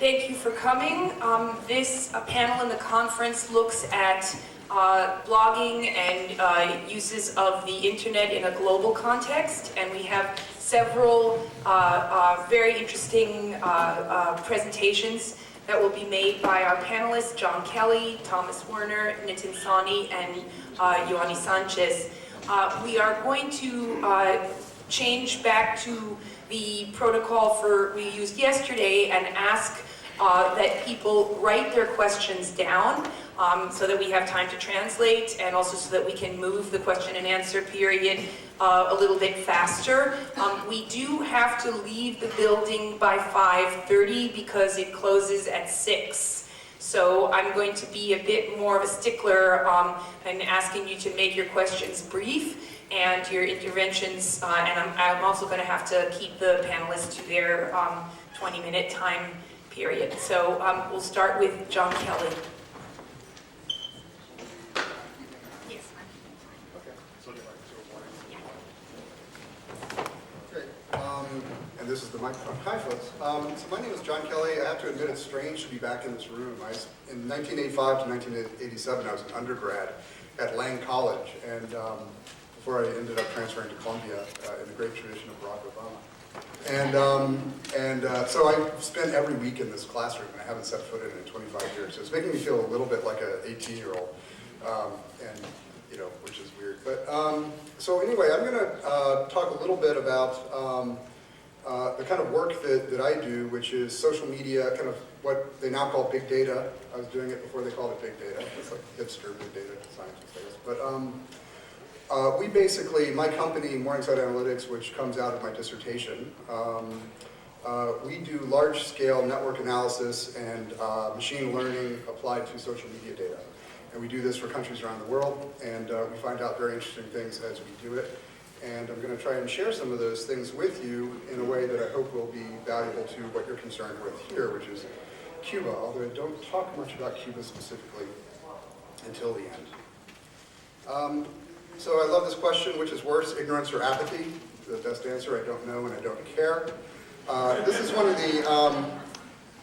Thank you for coming. This panel in the conference looks at blogging and uses of the internet in a global context, and we have several very interesting presentations that will be made by our panelists, John Kelly, Thomas Werner, Nitin Sawhney, and Yoani Sanchez. We are going to change back to the protocol we used yesterday and ask that people write their questions down so that we have time to translate, and also so that we can move the question and answer period a little bit faster. We do have to leave the building by 5:30 because it closes at 6. So I'm going to be a bit more of a stickler and asking you to make your questions brief and your interventions, and I'm also going to have to keep the panelists to their 20-minute time period. So we'll start with John Kelly. Yes, okay. So great. And this is the microphone. Hi, folks. So my name is John Kelly. I have to admit it's strange to be back in this room. In 1985 to 1987, I was an undergrad at Lang College, and before I ended up transferring to Columbia in the great tradition of Barack Obama. So I spent every week in this classroom, and I haven't set foot in it in 25 years. So it's making me feel a little bit like an 18-year-old, and which is weird. But so anyway, I'm going to talk a little bit about the kind of work that I do, which is social media, kind of what they now call big data. I was doing it before they called it big data. It's like hipster big data scientist, I guess. But we basically, my company, Morningside Analytics, which comes out of my dissertation, we do large-scale network analysis and machine learning applied to social media data. And we do this for countries around the world, and we find out very interesting things as we do it. And I'm going to try and share some of those things with you in a way that I hope will be valuable to what you're concerned with here, which is Cuba, although I don't talk much about Cuba specifically until the end. So I love this question, which is worse, ignorance or apathy? The best answer, I don't know and I don't care. This is one of the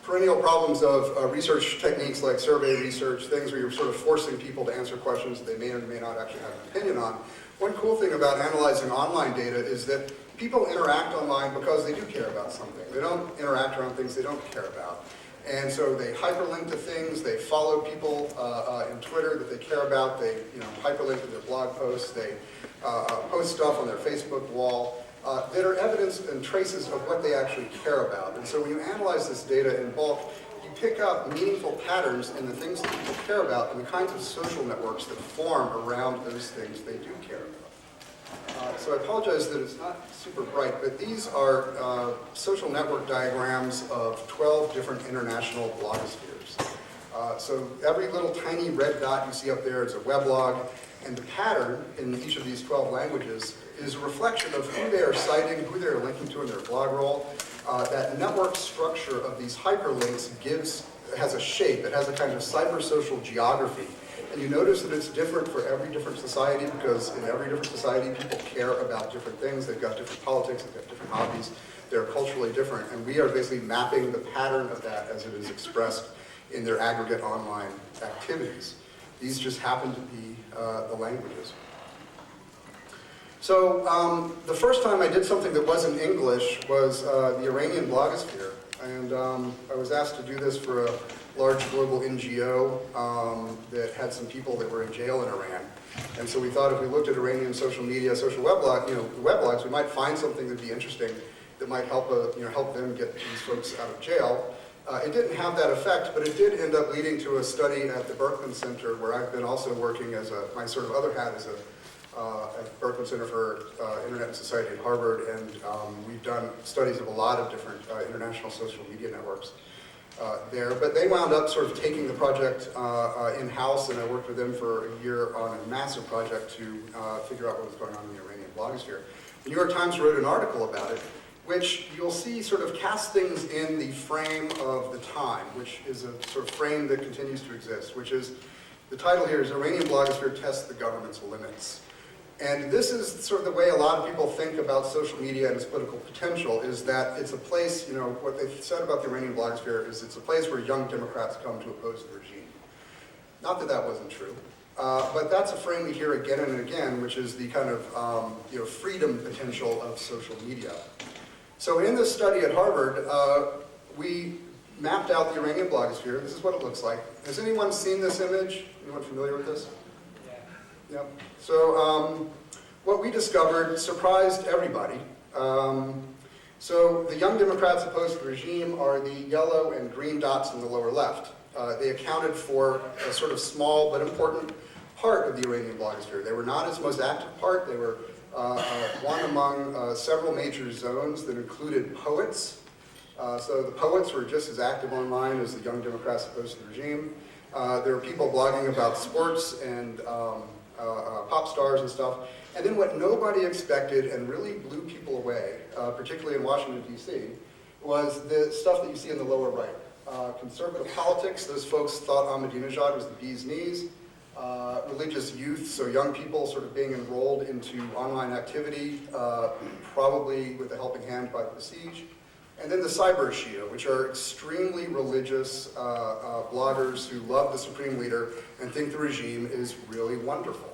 perennial problems of research techniques like survey research, things where you're sort of forcing people to answer questions that they may or may not actually have an opinion on. One cool thing about analyzing online data is that people interact online because they do care about something. They don't interact around things they don't care about. And so they hyperlink to things, they follow people in Twitter that they care about, they hyperlink to their blog posts, they post stuff on their Facebook wall that are evidence and traces of what they actually care about. And so when you analyze this data in bulk, you pick up meaningful patterns in the things that people care about and the kinds of social networks that form around those things they do care about. So I apologize that it's not super bright, but these are social network diagrams of 12 different international blogospheres. So every little tiny red dot you see up there is a weblog, and the pattern in each of these 12 languages is a reflection of who they are citing, who they're linking to in their blog roll. That network structure of these hyperlinks has a shape, it has a kind of cybersocial geography. And you notice that it's different for every different society, because in every different society people care about different things, they've got different politics, they've got different hobbies, they're culturally different, and we are basically mapping the pattern of that as it is expressed in their aggregate online activities. These just happen to be the languages. So the first time I did something that wasn't English was the Iranian blogosphere, and I was asked to do this for a large global NGO that had some people that were in jail in Iran. And so we thought if we looked at Iranian social media, social weblogs, we might find something that'd be interesting that might help them get these folks out of jail. It didn't have that effect, but it did end up leading to a study at the Berkman Center, where I've been also working as my sort of other hat as at Berkman Center for Internet and Society at Harvard, and we've done studies of a lot of different international social media networks there. But they wound up sort of taking the project in-house, and I worked with them for a year on a massive project to figure out what was going on in the Iranian blogosphere. The New York Times wrote an article about it, which you'll see sort of cast things in the frame of the time, which is a sort of frame that continues to exist, which is, the title here is Iranian Blogosphere Tests the Government's Limits. And this is sort of the way a lot of people think about social media and its political potential, is that it's a place, you know, what they've said about the Iranian blogosphere is it's a place where young Democrats come to oppose the regime. Not that that wasn't true, but that's a frame we hear again and again, which is the kind of you know, freedom potential of social media. So in this study at Harvard, we mapped out the Iranian blogosphere. This is what it looks like. Has anyone seen this image? Anyone familiar with this? Yeah. So what we discovered surprised everybody. So the young Democrats opposed to the regime are the yellow and green dots in the lower left. They accounted for a sort of small but important part of the Iranian blogosphere. They were not its most active part. They were one among several major zones that included poets. So the poets were just as active online as the young Democrats opposed to the regime. There were people blogging about sports and pop stars and stuff. And then what nobody expected and really blew people away, particularly in Washington, D.C., was the stuff that you see in the lower right. Conservative politics, those folks thought Ahmadinejad was the bee's knees. Religious youth, so young people sort of being enrolled into online activity, probably with a helping hand by the Besiege. And then the cyber Shia, which are extremely religious bloggers who love the supreme leader and think the regime is really wonderful.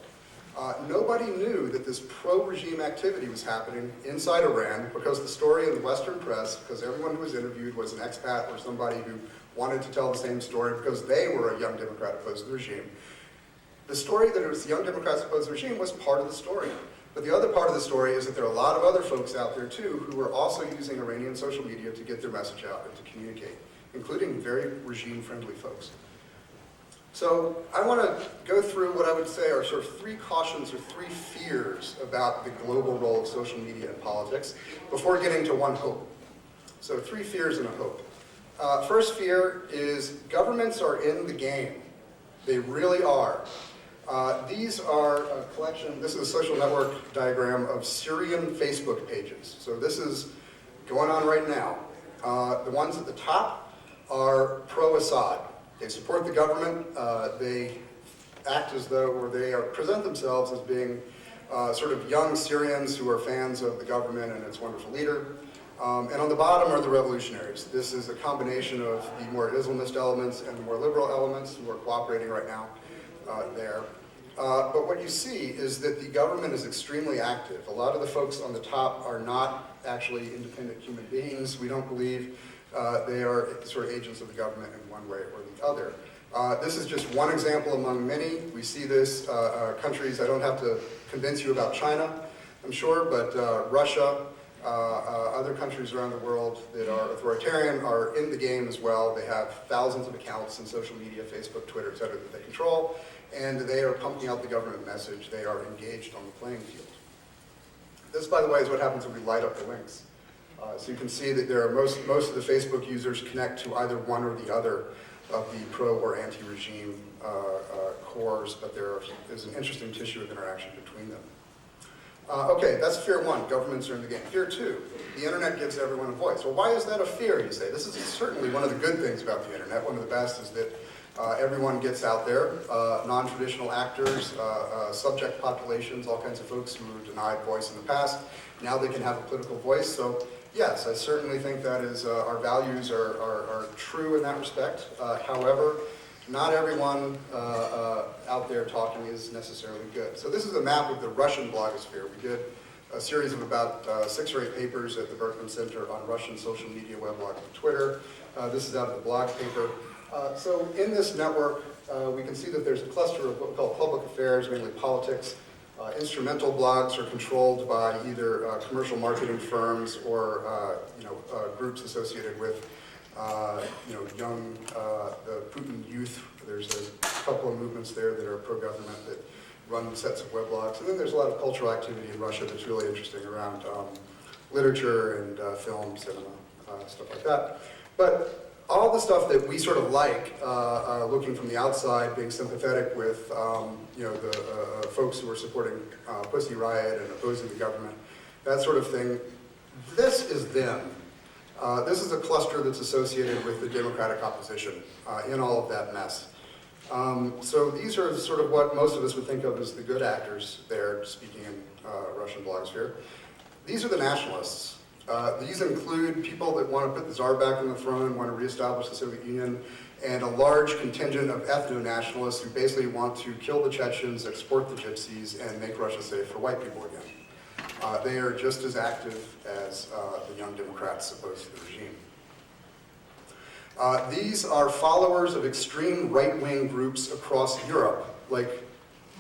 Nobody knew that this pro-regime activity was happening inside Iran because the story in the Western press, because everyone who was interviewed was an expat or somebody who wanted to tell the same story because they were a young Democrat opposed to the regime. The story that it was the young Democrats opposed to the regime was part of the story. But the other part of the story is that there are a lot of other folks out there too who are also using Iranian social media to get their message out and to communicate, including very regime-friendly folks. So I want to go through what I would say are sort of three cautions or three fears about the global role of social media in politics before getting to one hope. So three fears and a hope. First fear is governments are in the game. They really are. These are a collection, this is a social network diagram of Syrian Facebook pages. So this is going on right now. The ones at the top are pro-Assad. They support the government. They act as though, or they present themselves as being sort of young Syrians who are fans of the government and its wonderful leader. And on the bottom are the revolutionaries. This is a combination of the more Islamist elements and the more liberal elements who are cooperating right now there. But what you see is that the government is extremely active. A lot of the folks on the top are not actually independent human beings. We don't believe they are sort of agents of the government in one way or the other. This is just one example among many. We see this countries, I don't have to convince you about China, I'm sure, but Russia, other countries around the world that are authoritarian are in the game as well. They have thousands of accounts in social media, Facebook, Twitter, et cetera, that they control, and they are pumping out the government message. They are engaged on the playing field. This, by the way, is what happens when we light up the links. So you can see that there are most of the Facebook users connect to either one or the other of the pro or anti-regime cores, but there's an interesting tissue of interaction between them. Okay, that's fear one, governments are in the game. Fear two, the internet gives everyone a voice. Well, why is that a fear, you say? This is certainly one of the good things about the internet. One of the best is that everyone gets out there, non-traditional actors, subject populations, all kinds of folks who were denied voice in the past. Now they can have a political voice. So yes, I certainly think that is, our values are true in that respect. However, not everyone out there talking is necessarily good. So this is a map of the Russian blogosphere. We did a series of about 6 or 8 papers at the Berkman Center on Russian social media, weblog, and Twitter. This is out of the blog paper. So in this network, we can see that there's a cluster of what we call public affairs, mainly politics. Instrumental blogs are controlled by either commercial marketing firms or groups associated with young, the Putin youth. There's a couple of movements there that are pro-government that run sets of weblogs. And then there's a lot of cultural activity in Russia that's really interesting around literature and film, cinema, stuff like that. But all the stuff that we sort of like, looking from the outside, being sympathetic with the folks who are supporting Pussy Riot and opposing the government, that sort of thing, this is them. This is a cluster that's associated with the Democratic opposition in all of that mess. So these are sort of what most of us would think of as the good actors there, speaking in Russian blogosphere. These are the nationalists. These include people that want to put the Tsar back on the throne, want to reestablish the Soviet Union, and a large contingent of ethno-nationalists who basically want to kill the Chechens, export the Gypsies, and make Russia safe for white people again. They are just as active as the Young Democrats opposed to the regime. These are followers of extreme right-wing groups across Europe, like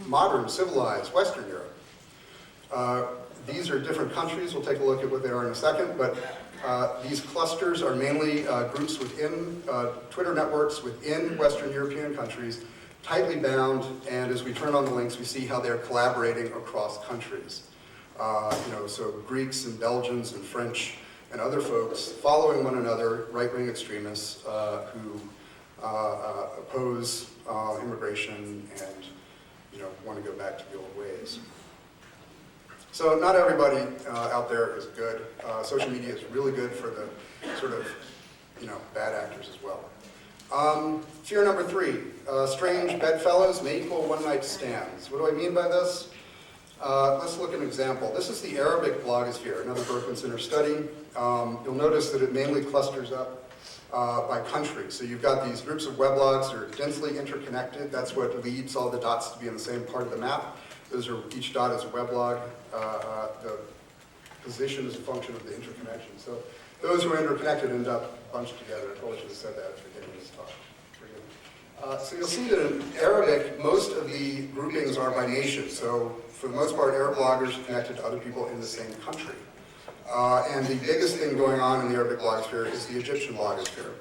modern, civilized Western Europe. These are different countries. We'll take a look at what they are in a second, but these clusters are mainly groups within Twitter networks within Western European countries, tightly bound, and as we turn on the links, we see how they're collaborating across countries. So Greeks and Belgians and French and other folks following one another, right-wing extremists who oppose immigration and want to go back to the old ways. So not everybody out there is good. Social media is really good for the sort of bad actors as well. Fear number 3, strange bedfellows may equal one-night stands. What do I mean by this? Let's look at an example. This is the Arabic blogosphere, another Berkman Center study. You'll notice that it mainly clusters up by country. So you've got these groups of weblogs that are densely interconnected. That's what leads all the dots to be in the same part of the map. Each dot is a weblog. The position is a function of the interconnection. So those who are interconnected end up bunched together. I probably should have said that at the beginning of this talk. So you'll see that in Arabic, most of the groupings are by nation. So for the most part, Arab bloggers are connected to other people in the same country. And the biggest thing going on in the Arabic blogosphere is the Egyptian blogosphere.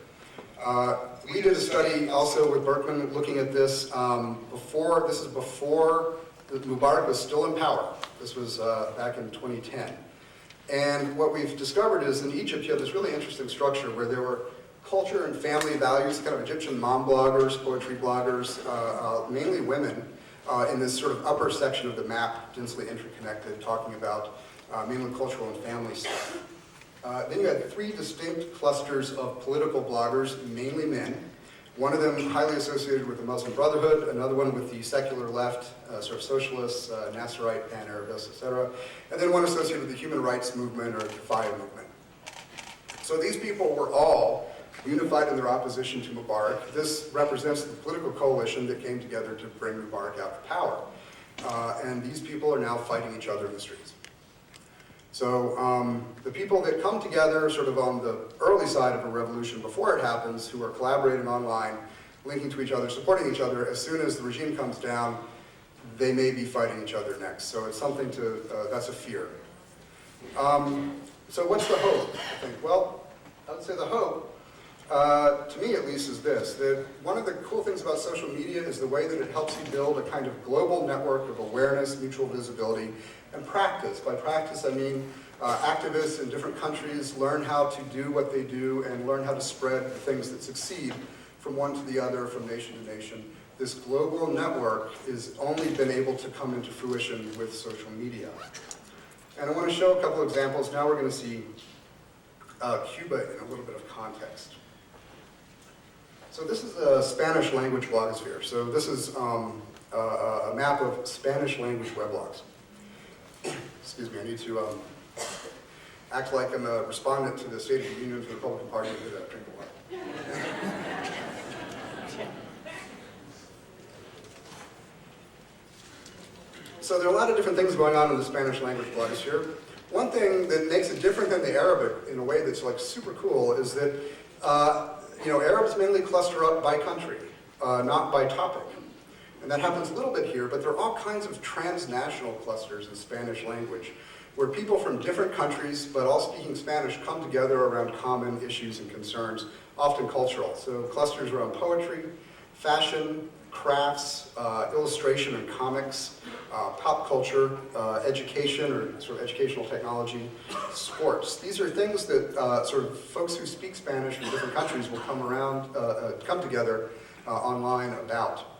We did a study also with Berkman looking at this before Mubarak was still in power. This was back in 2010. And what we've discovered is in Egypt, you have this really interesting structure where there were culture and family values, kind of Egyptian mom bloggers, poetry bloggers, mainly women, in this sort of upper section of the map, densely interconnected, talking about mainly cultural and family stuff. Then you had 3 distinct clusters of political bloggers, mainly men. One of them highly associated with the Muslim Brotherhood, another one with the secular left, sort of socialists, Nasserite, Pan-Arabists, etc. And then one associated with the human rights movement or the Kafaya movement. So these people were all unified in their opposition to Mubarak. This represents the political coalition that came together to bring Mubarak out of power. And these people are now fighting each other in the streets. So the people that come together sort of on the early side of a revolution before it happens, who are collaborating online, linking to each other, supporting each other, as soon as the regime comes down, they may be fighting each other next. So it's something to, that's a fear. So what's the hope, I think? Well, I would say the hope, to me at least, is this, that one of the cool things about social media is the way that it helps you build a kind of global network of awareness, mutual visibility, and practice. By practice, I mean activists in different countries learn how to do what they do and learn how to spread the things that succeed from one to the other, from nation to nation. This global network has only been able to come into fruition with social media. And I want to show a couple examples. Now we're going to see Cuba in a little bit of context. So this is a Spanish language blogosphere. So this is a map of Spanish language weblogs. Excuse me, I need to act like I'm a respondent to the State of the Union for the Republican Party and drink of water. So there are a lot of different things going on in the Spanish language blogosphere. One thing that makes it different than the Arabic in a way that's like super cool is that Arabs mainly cluster up by country, not by topic. And that happens a little bit here, but there are all kinds of transnational clusters in Spanish language, where people from different countries, but all speaking Spanish, come together around common issues and concerns, often cultural. So clusters around poetry, fashion, crafts, illustration and comics, pop culture, education or sort of educational technology, sports. These are things that sort of folks who speak Spanish from different countries will come together online about.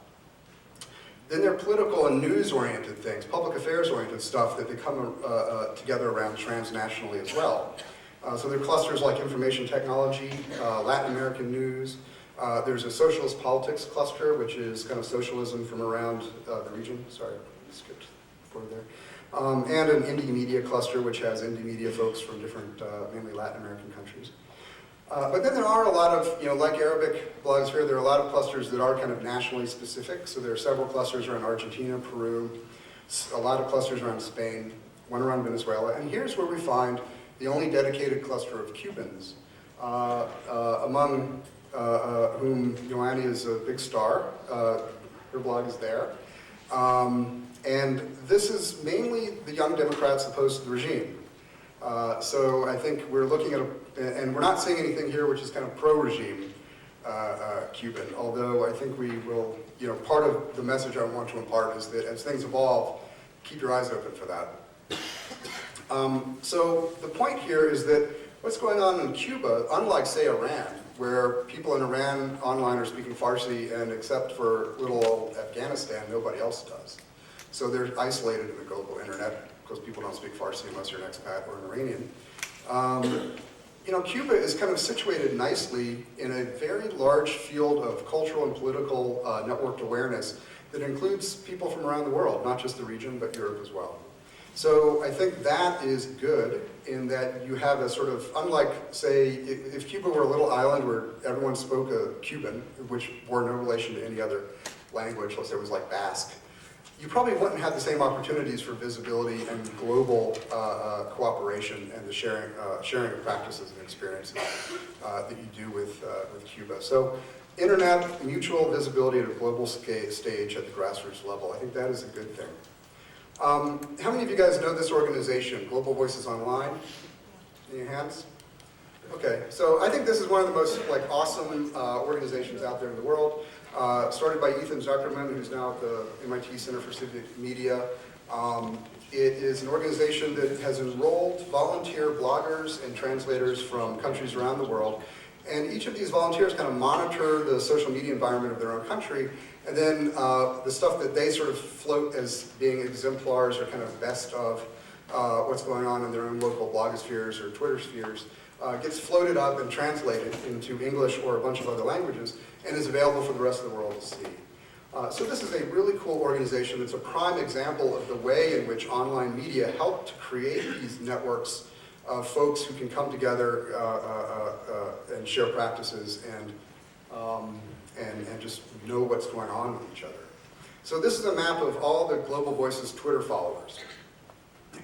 Then there are political and news-oriented things, public affairs-oriented stuff that they come together around transnationally as well. So there are clusters like information technology, Latin American news, There's a socialist politics cluster, which is kind of socialism from around the region. Sorry, I skipped forward there. And an indie media cluster, which has indie media folks from different, mainly Latin American countries. But then there are a lot of, like Arabic blogs here, there are a lot of clusters that are kind of nationally specific. So there are several clusters around Argentina, Peru, a lot of clusters around Spain, one around Venezuela. And here's where we find the only dedicated cluster of Cubans, among whom Yoani is a big star. Her blog is there. And this is mainly the young Democrats opposed to the regime. So I think we're looking at and we're not seeing anything here which is kind of pro-regime Cuban, although I think we will, part of the message I want to impart is that as things evolve, keep your eyes open for that. So the point here is that what's going on in Cuba, unlike, say, Iran, where people in Iran online are speaking Farsi, and except for little old Afghanistan, nobody else does. So they're isolated in the global internet, because people don't speak Farsi unless you're an expat or an Iranian. Cuba is kind of situated nicely in a very large field of cultural and political networked awareness that includes people from around the world, not just the region, but Europe as well. So I think that is good in that you have a sort of, unlike, say, if Cuba were a little island where everyone spoke a Cuban, which bore no relation to any other language, let's say it was like Basque, you probably wouldn't have the same opportunities for visibility and global cooperation and the sharing of practices and experiences that you do with Cuba. So internet, mutual visibility at a global stage at the grassroots level, I think that is a good thing. How many of you guys know this organization, Global Voices Online? Any hands? Okay, so I think this is one of the most awesome organizations out there in the world. Started by Ethan Zuckerman, who's now at the MIT Center for Civic Media. It is an organization that has enrolled volunteer bloggers and translators from countries around the world. And each of these volunteers kind of monitor the social media environment of their own country. And then the stuff that they sort of float as being exemplars or kind of best of what's going on in their own local blogospheres or Twitter spheres gets floated up and translated into English or a bunch of other languages and is available for the rest of the world to see. So this is a really cool organization. It's a prime example of the way in which online media help to create these networks of folks who can come together and share practices and just know what's going on with each other. So this is a map of all the Global Voices Twitter followers.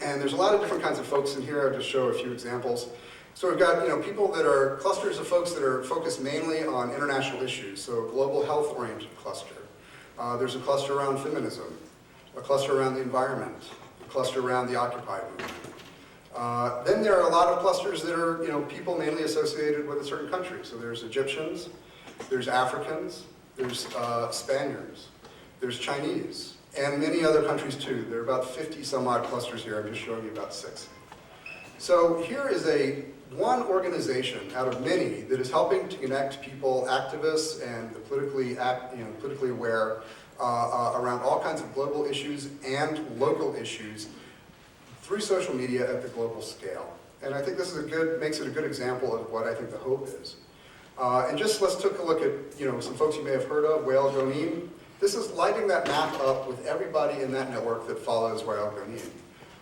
And there's a lot of different kinds of folks in here. I'll just show a few examples. So we've got people that are clusters of folks that are focused mainly on international issues, so a global health-oriented cluster. There's a cluster around feminism, a cluster around the environment, a cluster around the Occupy movement. Then there are a lot of clusters that are people mainly associated with a certain country. So there's Egyptians, there's Africans, there's Spaniards, there's Chinese, and many other countries too. There are about 50 some odd clusters here. I'm just showing you about 6. So here is one organization out of many that is helping to connect people, activists, and the politically aware around all kinds of global issues and local issues through social media at the global scale. And I think this is makes it a good example of what I think the hope is. And just let's take a look at some folks you may have heard of, Wael Ghonim. This is lighting that map up with everybody in that network that follows Wael Ghonim.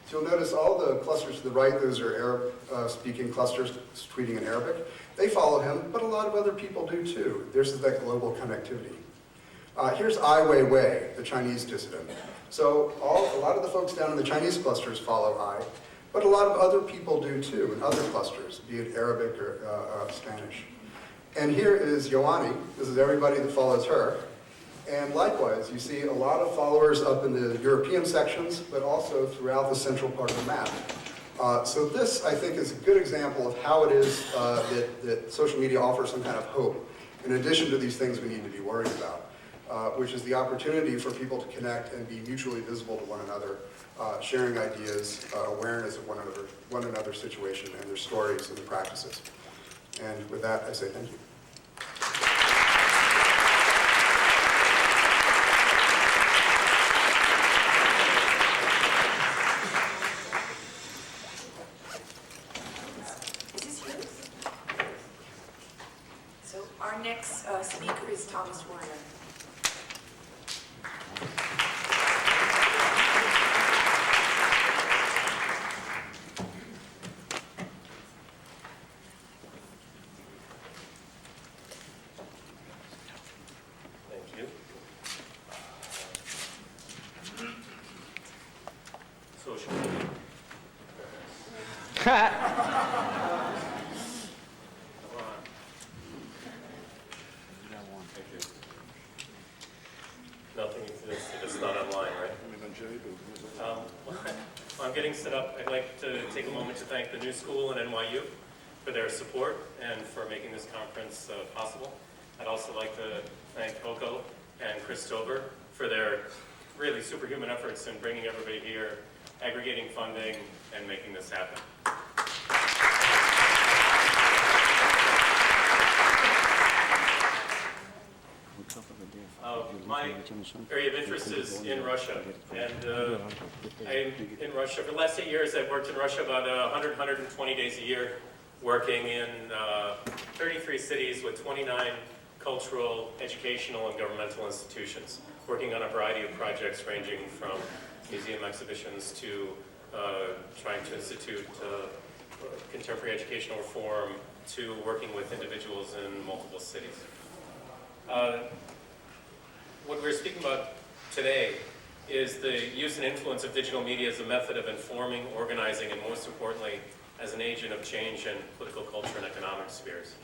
So you'll notice all the clusters to the right, those are Arab-speaking clusters tweeting in Arabic. They follow him, but a lot of other people do too. There's that global connectivity. Here's Ai Weiwei, the Chinese dissident. So a lot of the folks down in the Chinese clusters follow Ai, but a lot of other people do too in other clusters, be it Arabic or Spanish. And here is Yoani. This is everybody that follows her. And likewise, you see a lot of followers up in the European sections, but also throughout the central part of the map. So this, I think, is a good example of how it is that social media offers some kind of hope, in addition to these things we need to be worried about, which is the opportunity for people to connect and be mutually visible to one another, sharing ideas, awareness of one another's situation and their stories and their practices. And with that, I say thank you. So our Our next speaker is Thomas Werner. Thank you. Social media. Nothing exists if it's not online, right? While I'm getting set up, I'd like to take a moment to thank the New School and NYU for their support and for making this conference possible. I'd also like to thank Coco and Chris Stover for their really superhuman efforts in bringing everybody here, aggregating funding, and making this happen. My area of interest is in Russia, and I'm in Russia. For the last 8 years, I've worked in Russia about 120 days a year, working in 33 cities with 29 cultural, educational, and governmental institutions, working on a variety of projects ranging from museum exhibitions to trying to institute contemporary educational reform to working with individuals in multiple cities. What we're speaking about today is the use and influence of digital media as a method of informing, organizing, and most importantly, as an agent of change in political, culture, and economic spheres.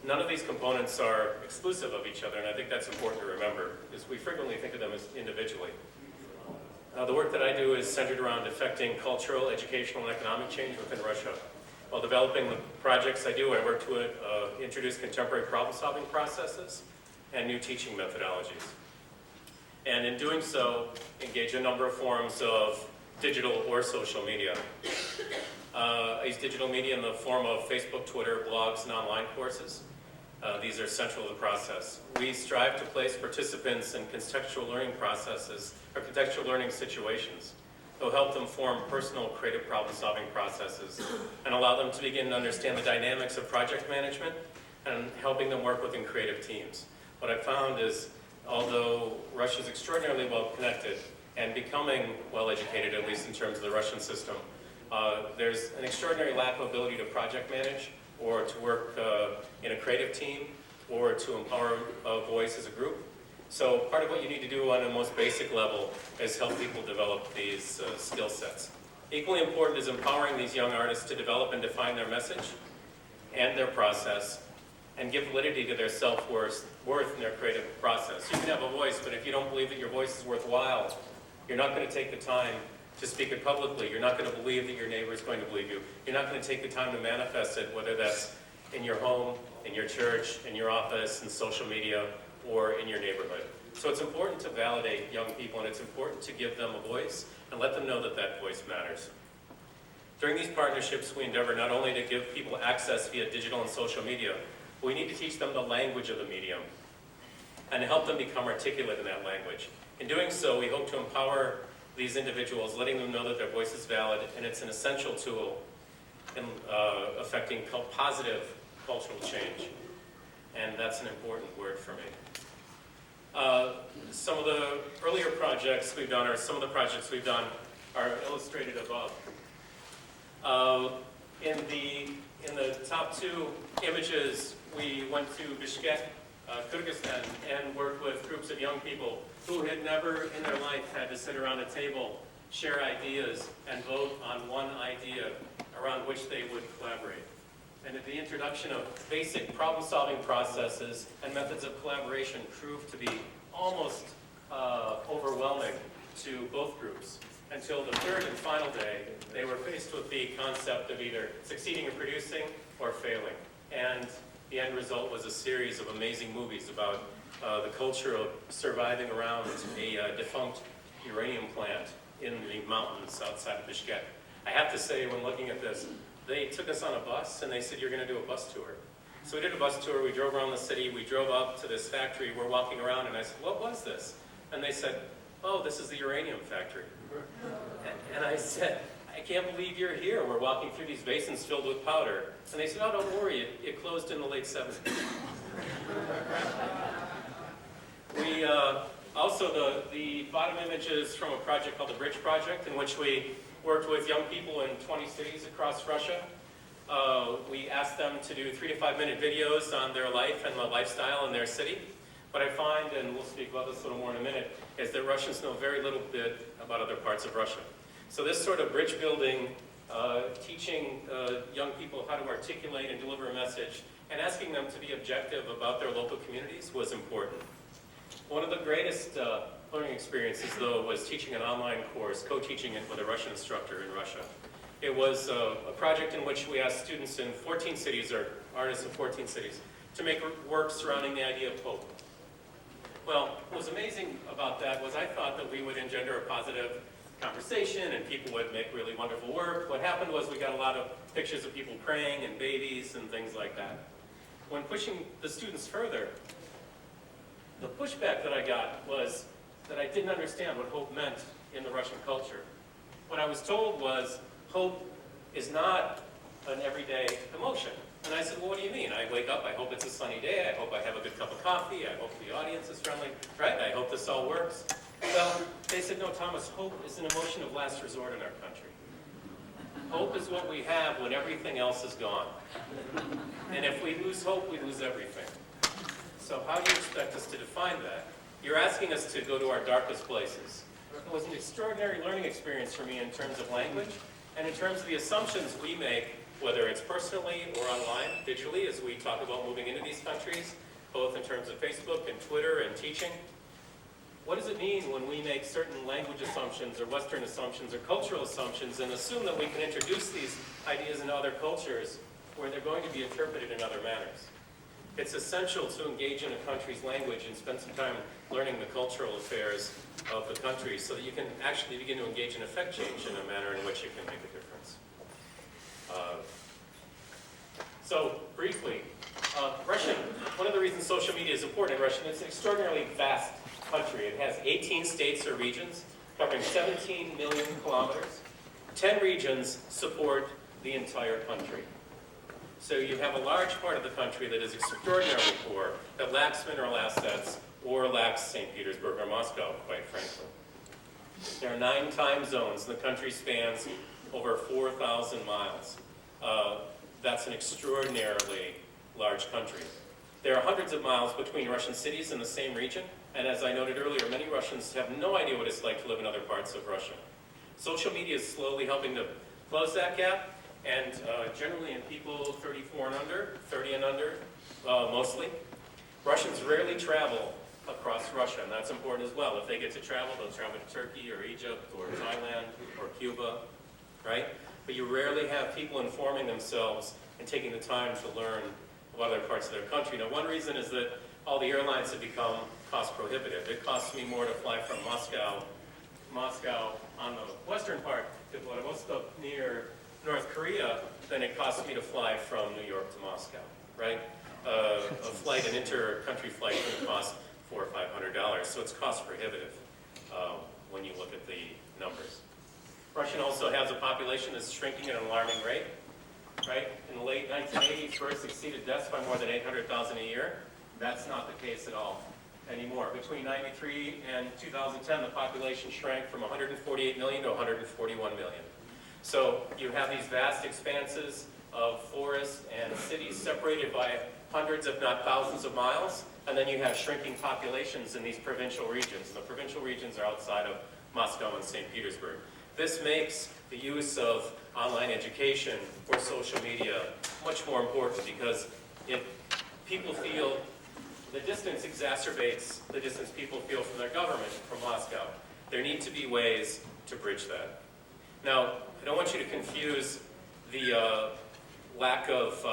None of these components are exclusive of each other, and I think that's important to remember, because we frequently think of them as individually. The work that I do is centered around affecting cultural, educational, and economic change within Russia. While developing the projects I do, I work to introduce contemporary problem-solving processes and new teaching methodologies. And in doing so, engage a number of forms of digital or social media. I use digital media in the form of Facebook, Twitter, blogs, and online courses. These are central to the process. We strive to place participants in contextual learning processes or contextual learning situations that will help them form personal creative problem-solving processes and allow them to begin to understand the dynamics of project management and helping them work within creative teams. What I've found is, although Russia is extraordinarily well connected and becoming well educated, at least in terms of the Russian system, there's an extraordinary lack of ability to project manage or to work in a creative team or to empower a voice as a group. So part of what you need to do on a most basic level is help people develop these skill sets. Equally important is empowering these young artists to develop and define their message and their process and give validity to their self-worth in their creative process. You can have a voice, but if you don't believe that your voice is worthwhile, you're not going to take the time to speak it publicly. You're not going to believe that your neighbor is going to believe you. You're not going to take the time to manifest it, whether that's in your home, in your church, in your office, in social media, or in your neighborhood. So it's important to validate young people, and it's important to give them a voice and let them know that that voice matters. During these partnerships, we endeavor not only to give people access via digital and social media, but we need to teach them the language of the medium and help them become articulate in that language. In doing so, we hope to empower these individuals, letting them know that their voice is valid, and it's an essential tool in affecting positive cultural change. And that's an important word for me. Some of the earlier projects we've done, or some of the projects we've done, are illustrated above. In the top two images, we went to Bishkek, Kyrgyzstan, and worked with groups of young people who had never in their life had to sit around a table, share ideas, and vote on one idea around which they would collaborate. And the introduction of basic problem-solving processes and methods of collaboration proved to be almost overwhelming to both groups. Until the third and final day, they were faced with the concept of either succeeding in producing or failing. And the end result was a series of amazing movies about the culture of surviving around a defunct uranium plant in the mountains outside of Bishkek. I have to say, when looking at this, they took us on a bus and they said, "You're going to do a bus tour." So we did a bus tour, we drove around the city, we drove up to this factory, we're walking around, and I said, "What was this?" And they said, "Oh, this is the uranium factory." And I said, "I can't believe you're here. We're walking through these basins filled with powder." And they said, "Oh, don't worry, it closed in the late 70s. We also, the bottom image is from a project called the Bridge Project, in which we worked with young people in 20 cities across Russia. We asked them to do 3 to 5 minute videos on their life and the lifestyle in their city. What I find, and we'll speak about this a little more in a minute, is that Russians know very little bit about other parts of Russia. So this sort of bridge building, teaching young people how to articulate and deliver a message, and asking them to be objective about their local communities was important. One of the greatest learning experiences, though, was teaching an online course, co-teaching it with a Russian instructor in Russia. It was a project in which we asked students in 14 cities, or artists in 14 cities, to make work surrounding the idea of hope. Well, what was amazing about that was I thought that we would engender a positive conversation and people would make really wonderful work. What happened was we got a lot of pictures of people praying and babies and things like that. When pushing the students further, the pushback that I got was that I didn't understand what hope meant in the Russian culture. What I was told was, hope is not an everyday emotion. And I said, well, what do you mean? I wake up, I hope it's a sunny day, I hope I have a good cup of coffee, I hope the audience is friendly, right? I hope this all works. Well, they said, no, Thomas, hope is an emotion of last resort in our country. Hope is what we have when everything else is gone. And if we lose hope, we lose everything. So how do you expect us to define that? You're asking us to go to our darkest places. It was an extraordinary learning experience for me in terms of language and in terms of the assumptions we make, whether it's personally or online, digitally, as we talk about moving into these countries, both in terms of Facebook and Twitter and teaching. What does it mean when we make certain language assumptions or Western assumptions or cultural assumptions and assume that we can introduce these ideas into other cultures where they're going to be interpreted in other manners? It's essential to engage in a country's language and spend some time learning the cultural affairs of the country so that you can actually begin to engage and affect change in a manner in which you can make a difference. So briefly, Russian, one of the reasons social media is important in Russia, it's an extraordinarily vast country. It has 18 states or regions covering 17 million kilometers. 10 regions support the entire country. So you have a large part of the country that is extraordinarily poor, that lacks mineral assets, or lacks St. Petersburg or Moscow, quite frankly. There are 9 time zones. The country spans over 4,000 miles. That's an extraordinarily large country. There are hundreds of miles between Russian cities in the same region, and as I noted earlier, many Russians have no idea what it's like to live in other parts of Russia. Social media is slowly helping to close that gap, and generally in people 34 and under, 30 and under, mostly. Russians rarely travel across Russia, and that's important as well. If they get to travel, they'll travel to Turkey or Egypt or Thailand or Cuba, right? But you rarely have people informing themselves and taking the time to learn about other parts of their country. Now, one reason is that all the airlines have become cost prohibitive. It costs me more to fly from Moscow on the western part to Vladivostok near North Korea than it costs me to fly from New York to Moscow, right? A flight, an inter-country flight can cost $400 or $500, so it's cost prohibitive when you look at the numbers. Russia also has a population that's shrinking at an alarming rate, right? In the late 1980s, births exceeded deaths by more than 800,000 a year. That's not the case at all anymore. Between 93 and 2010, the population shrank from 148 million to 141 million. So you have these vast expanses of forests and cities separated by hundreds, if not thousands of miles, and then you have shrinking populations in these provincial regions. And the provincial regions are outside of Moscow and St. Petersburg. This makes the use of online education or social media much more important because people feel the distance exacerbates the distance people feel from their government, from Moscow. There need to be ways to bridge that. Now, I don't want you to confuse the lack of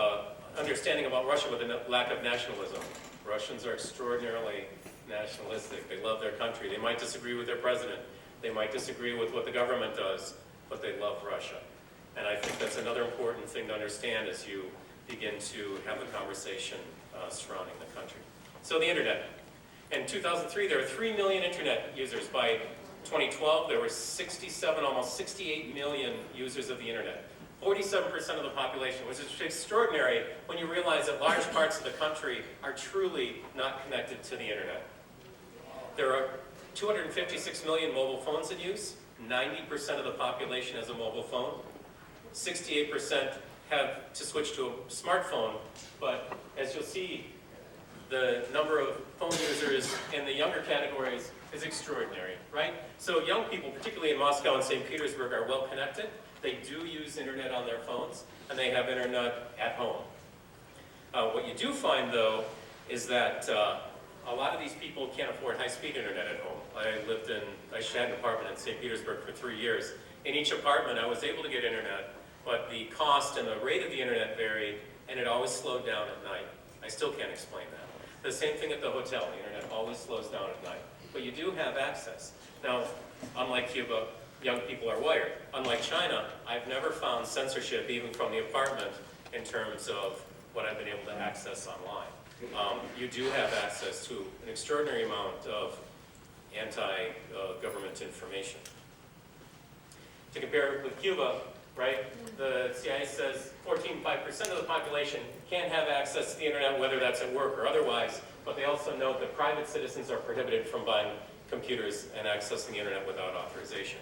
understanding about Russia with a lack of nationalism. Russians are extraordinarily nationalistic. They love their country. They might disagree with their president. They might disagree with what the government does, but they love Russia. And I think that's another important thing to understand as you begin to have a conversation surrounding the country. So the internet. In 2003, there were 3 million internet users. By 2012, there were 67, almost 68 million users of the internet. 47% of the population, which is extraordinary when you realize that large parts of the country are truly not connected to the internet. There are 256 million mobile phones in use. 90% of the population has a mobile phone. 68% have to switch to a smartphone, but as you'll see, the number of phone users in the younger categories is extraordinary, right? So young people, particularly in Moscow and St. Petersburg, are well connected. They do use internet on their phones, and they have internet at home. What you do find, though, is that a lot of these people can't afford high-speed internet at home. I shared an apartment in St. Petersburg for 3 years. In each apartment, I was able to get internet, but the cost and the rate of the internet varied, and it always slowed down at night. I still can't explain that. The same thing at the hotel. The internet always slows down at night. But you do have access. Now, unlike Cuba, young people are wired. Unlike China, I've never found censorship, even from the apartment, in terms of what I've been able to access online. You do have access to an extraordinary amount of anti-government information. To compare it with Cuba, right, the CIA says 14.5% of the population can't have access to the internet, whether that's at work or otherwise, but they also note that private citizens are prohibited from buying computers and accessing the internet without authorization.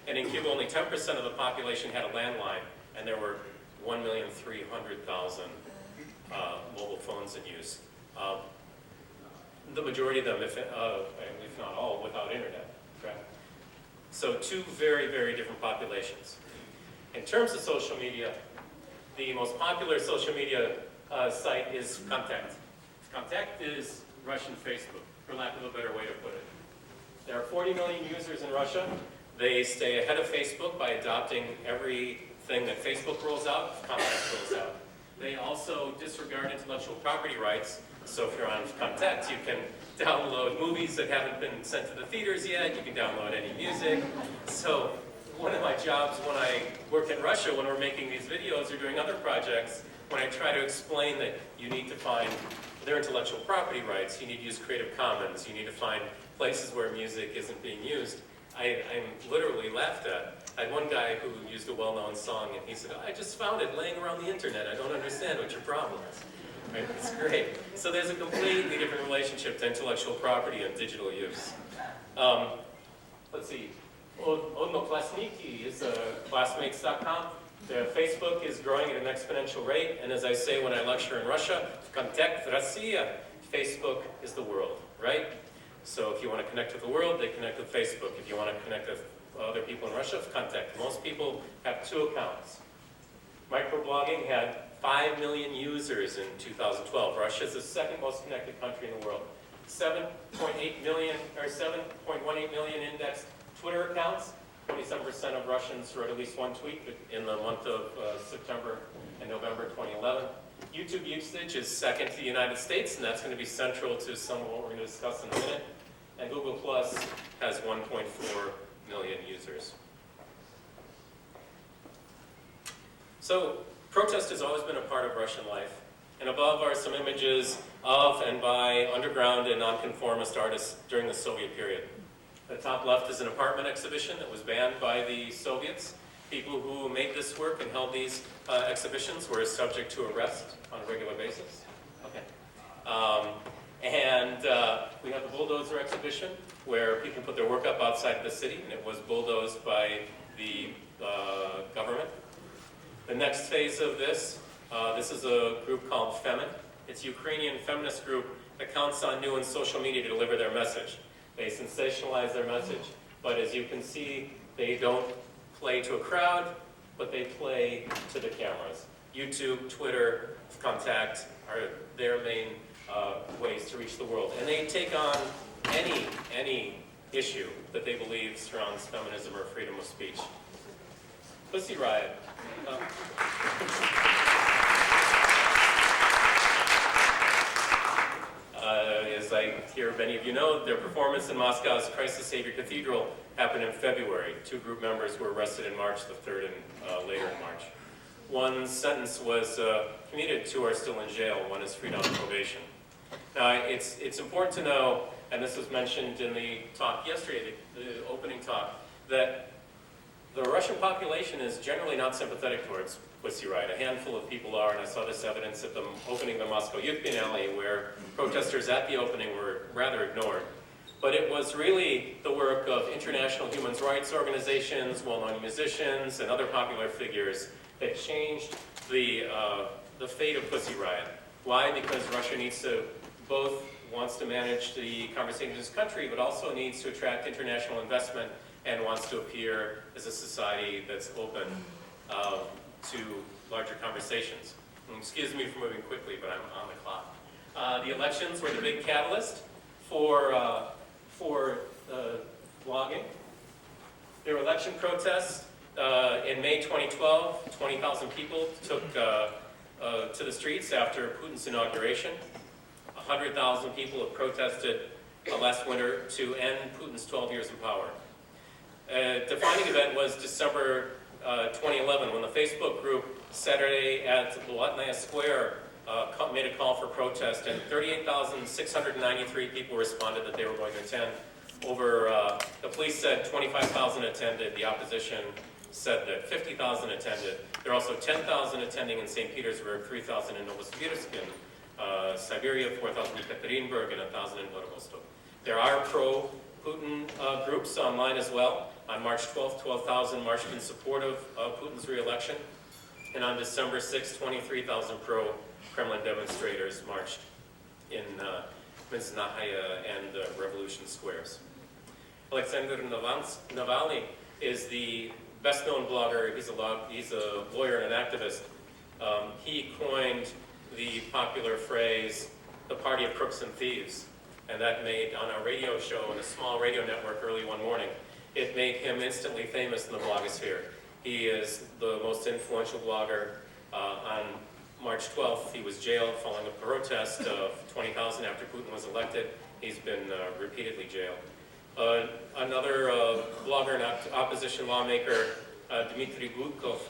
And in Cuba, only 10% of the population had a landline, and there were 1,300,000 mobile phones in use. The majority of them, if not all, without internet. Correct? So two very, very different populations. In terms of social media, the most popular social media site is Contact. Contact is Russian Facebook, for lack of a better way to put it. There are 40 million users in Russia. They stay ahead of Facebook by adopting everything that Facebook rolls out, Contact rolls out. They also disregard intellectual property rights. So if you're on Contact, you can download movies that haven't been sent to the theaters yet. You can download any music. So one of my jobs when I work in Russia, when we're making these videos or doing other projects, when I try to explain that you need to find their intellectual property rights, you need to use Creative Commons, you need to find places where music isn't being used, I'm literally laughed at. I had one guy who used a well-known song, and he said, I just found it laying around the internet. I don't understand what your problem is. Right? It's great. So there's a completely different relationship to intellectual property and digital use. Let's see. Odnoklasniki is classmates.com. The Facebook is growing at an exponential rate, and as I say when I lecture in Russia, Contact Россия, Facebook is the world, right? So if you want to connect with the world, they connect with Facebook. If you want to connect with other people in Russia, Contact. Most people have 2 accounts. Microblogging had 5 million users in 2012. Russia is the second most connected country in the world. 7.8 million or 7.18 million indexed Twitter accounts. 27% of Russians wrote at least one tweet in the month of September and November 2011. YouTube usage is second to the United States, and that's going to be central to some of what we're going to discuss in a minute. And Google Plus has 1.4 million users. So protest has always been a part of Russian life. And above are some images of and by underground and nonconformist artists during the Soviet period. The top left is an apartment exhibition that was banned by the Soviets. People who made this work and held these exhibitions were subject to arrest on a regular basis. Okay. We have the bulldozer exhibition, where people put their work up outside the city, and it was bulldozed by the government. The next phase of this is a group called Femin. It's a Ukrainian feminist group that counts on new and social media to deliver their message. They sensationalize their message, but as you can see, they don't play to a crowd, but they play to the cameras. YouTube, Twitter, Contact are their main ways to reach the world. And they take on any issue that they believe surrounds feminism or freedom of speech. Pussy Riot. As I hear many of you know, their performance in Moscow's Christ the Savior Cathedral happened in February. 2 group members were arrested in March, the 3rd and later in March. One sentence was commuted, 2 are still in jail, 1 is freed on probation. Now, it's important to know, and this was mentioned in the talk yesterday, the opening talk, that The Russian population is generally not sympathetic towards Pussy Riot. A handful of people are, and I saw this evidence at the opening of the Moscow Youth Biennale, where protesters at the opening were rather ignored. But it was really the work of international human rights organizations, well-known musicians, and other popular figures that changed the fate of Pussy Riot. Why? Because Russia wants to manage the conversation in this country, but also needs to attract international investment and wants to appear as a society that's open to larger conversations. And excuse me for moving quickly, but I'm on the clock. The elections were the big catalyst for blogging. There were election protests. In May 2012, 20,000 people took to the streets after Putin's inauguration. 100,000 people have protested last winter to end Putin's 12 years in power. A defining event was December 2011, when the Facebook group Saturday at Bolotnaya Square made a call for protest, and 38,693 people responded that they were going to attend. The police said 25,000 attended, the opposition said that 50,000 attended. There are also 10,000 attending in St. Petersburg, 3,000 in Novosibirsk, in Siberia, 4,000 in Ekaterinburg, and 1,000 in Vladivostok. There are pro-Putin groups online as well. On March 12th, 12,000 marched in support of Putin's re-election. And on December 6th, 23,000 pro-Kremlin demonstrators marched in Minznahaya and Revolution Squares. Alexander Navalny is the best-known blogger. He's a lawyer and an activist. He coined the popular phrase, the party of crooks and thieves. And that made, on a radio show on a small radio network early one morning, it made him instantly famous in the blogosphere. He is the most influential blogger. On March 12th, he was jailed following a protest of 20,000 after Putin was elected. He's been repeatedly jailed. Another blogger and opposition lawmaker, Dmitry Gudkov,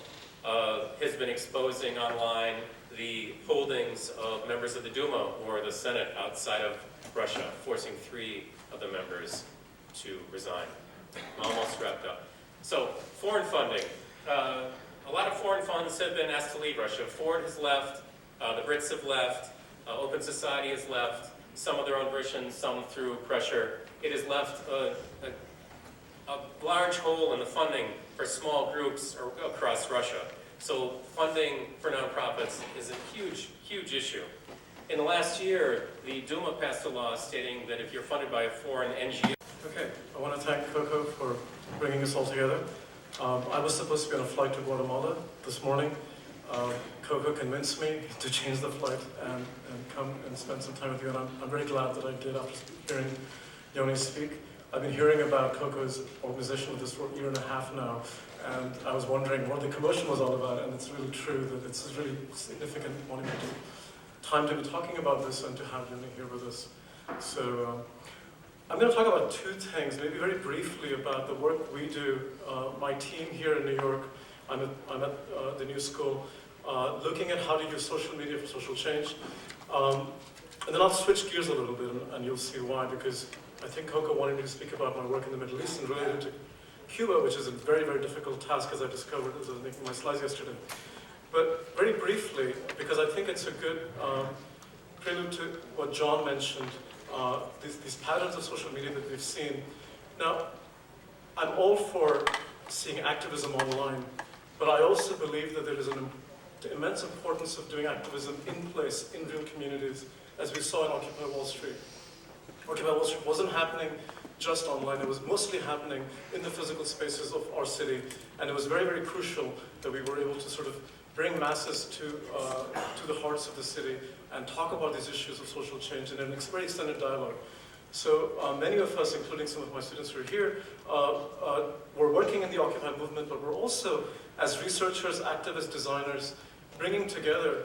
has been exposing online the holdings of members of the Duma or the Senate outside of Russia, forcing 3 of the members to resign. Almost wrapped up. So, foreign funding. A lot of foreign funds have been asked to leave Russia. Ford has left, the Brits have left, Open Society has left, some of their own volition, some through pressure. It has left a large hole in the funding for small groups across Russia. So funding for nonprofits is a huge, huge issue. In the last year, the Duma passed a law stating that if you're funded by a foreign NGO... Okay, I want to thank Coco for bringing us all together. I was supposed to be on a flight to Guatemala this morning. Coco convinced me to change the flight and come and spend some time with you, and I'm very glad that I did after hearing Yoani speak. I've been hearing about Coco's organization with this for a year and a half now, and I was wondering what the commotion was all about, and it's really true that it's really significant monumental time to be talking about this and to have Yoani here with us. So I'm going to talk about 2 things, maybe very briefly about the work we do. My team here in New York, I'm at the New School, looking at how to use social media for social change. And then I'll switch gears a little bit, and you'll see why, because I think Coco wanted me to speak about my work in the Middle East and related to Cuba, which is a very, very difficult task, as I discovered as I was making my slides yesterday. But very briefly, because I think it's a good prelude to what John mentioned, these patterns of social media that we've seen. Now, I'm all for seeing activism online, but I also believe that there is an immense importance of doing activism in place, in real communities, as we saw in Occupy Wall Street. Occupy Wall Street wasn't happening just online, it was mostly happening in the physical spaces of our city, and it was very, very crucial that we were able to sort of bring masses to the hearts of the city and talk about these issues of social change in a very extended dialogue. So many of us, including some of my students who are here, were working in the Occupy movement, but we're also, as researchers, activists, designers, bringing together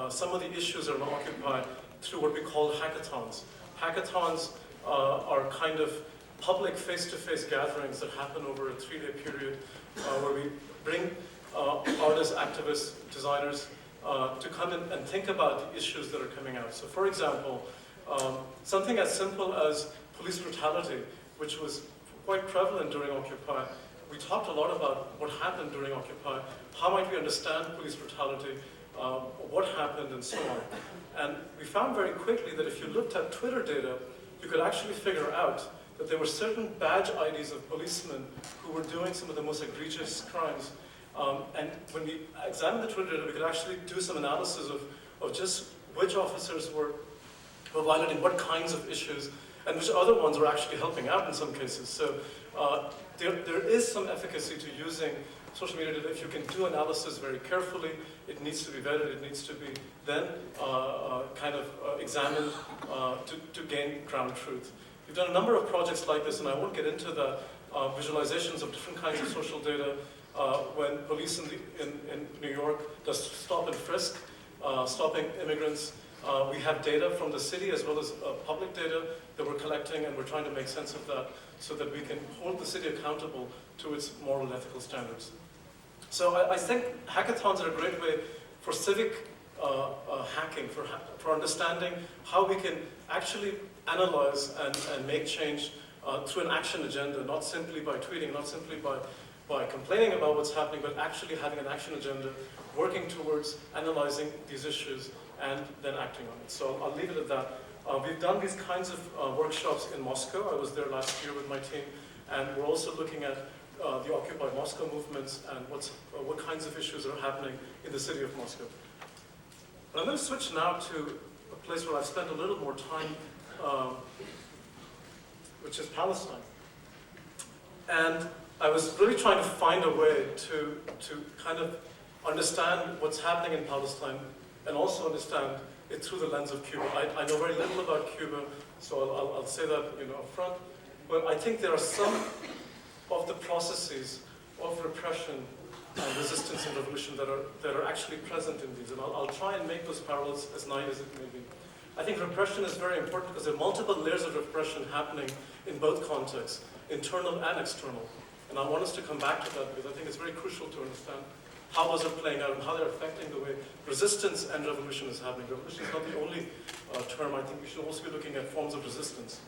some of the issues that are not Occupy through what we call hackathons. Hackathons are kind of public face-to-face gatherings that happen over a 3-day period where we bring artists, activists, designers to come in and think about the issues that are coming out. So for example, something as simple as police brutality, which was quite prevalent during Occupy, we talked a lot about what happened during Occupy, how might we understand police brutality, what happened, and so on. And we found very quickly that if you looked at Twitter data, you could actually figure out that there were certain badge IDs of policemen who were doing some of the most egregious crimes. And when we examined the Twitter data, we could actually do some analysis of just which officers were violating what kinds of issues, and which other ones were actually helping out in some cases. So there is some efficacy to using social media data. If you can do analysis very carefully, it needs to be vetted, it needs to be then examined to gain ground truth. We've done a number of projects like this, and I won't get into the visualizations of different kinds of social data when police in New York does stop and frisk, stopping immigrants. We have data from the city as well as public data that we're collecting, and we're trying to make sense of that so that we can hold the city accountable to its moral and ethical standards. So I think hackathons are a great way for civic hacking, for understanding how we can actually analyze and make change through an action agenda, not simply by tweeting, not simply by complaining about what's happening, but actually having an action agenda, working towards analyzing these issues and then acting on it. So I'll leave it at that. We've done these kinds of workshops in Moscow. I was there last year with my team, and we're also looking at the Occupy Moscow movements and what kinds of issues are happening in the city of Moscow. But I'm going to switch now to a place where I've spent a little more time, which is Palestine. And I was really trying to find a way to kind of understand what's happening in Palestine and also understand it through the lens of Cuba. I know very little about Cuba, so I'll say that up front. But I think there are some of the processes of repression and resistance and revolution that are actually present in these. And I'll try and make those parallels as naive as it may be. I think repression is very important because there are multiple layers of repression happening in both contexts, internal and external. And I want us to come back to that because I think it's very crucial to understand how those are playing out and how they're affecting the way resistance and revolution is happening. Revolution is not the only term. I think we should also be looking at forms of resistance.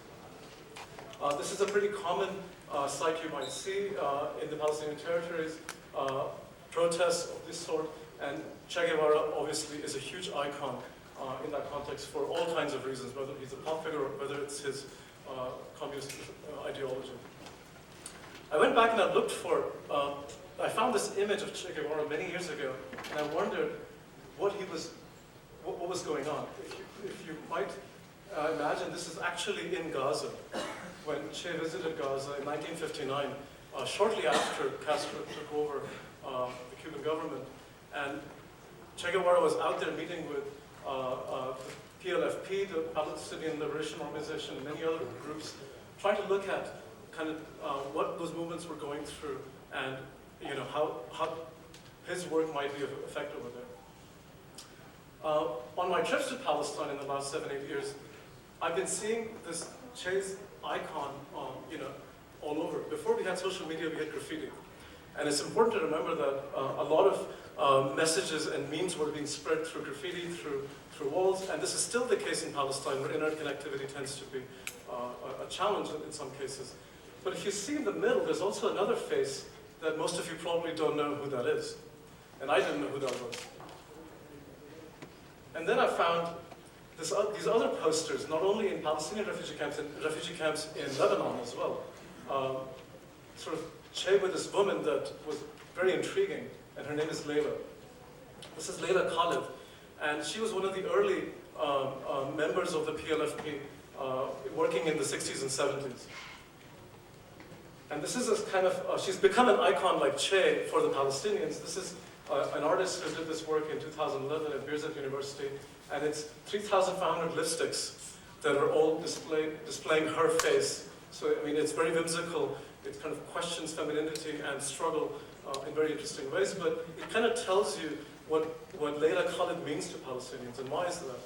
This is a pretty common sight you might see in the Palestinian territories, protests of this sort, and Che Guevara obviously is a huge icon in that context for all kinds of reasons, whether he's a pop figure or whether it's his communist ideology. I went back and I looked for, I found this image of Che Guevara many years ago, and I wondered what was going on. If you might imagine, this is actually in Gaza, when Che visited Gaza in 1959, shortly after Castro took over the Cuban government. And Che Guevara was out there meeting with the PLFP, the Palestinian Liberation Organization, and many other groups, trying to look at kind of what those movements were going through and how his work might be of effect over there. On my trips to Palestine in the last 7-8 years, I've been seeing this Che's icon, all over. Before we had social media, we had graffiti. And it's important to remember that a lot of messages and memes were being spread through graffiti, through walls, and this is still the case in Palestine, where internet connectivity tends to be a challenge in some cases. But if you see in the middle, there's also another face that most of you probably don't know who that is. And I didn't know who that was. And then I found these other posters, not only in Palestinian refugee camps in Lebanon as well. Sort of Che with this woman that was very intriguing, and her name is Layla. This is Layla Khalid, and she was one of the early members of the PLFP, working in the 60s and 70s. And this is a kind of, she's become an icon like Che for the Palestinians. This is an artist who did this work in 2011 at Birzeit University, and it's 3,500 lipsticks that are all displaying her face. So, I mean, it's very whimsical. It kind of questions femininity and struggle in very interesting ways, but it kind of tells you what Layla Khalid means to Palestinians, and why is that?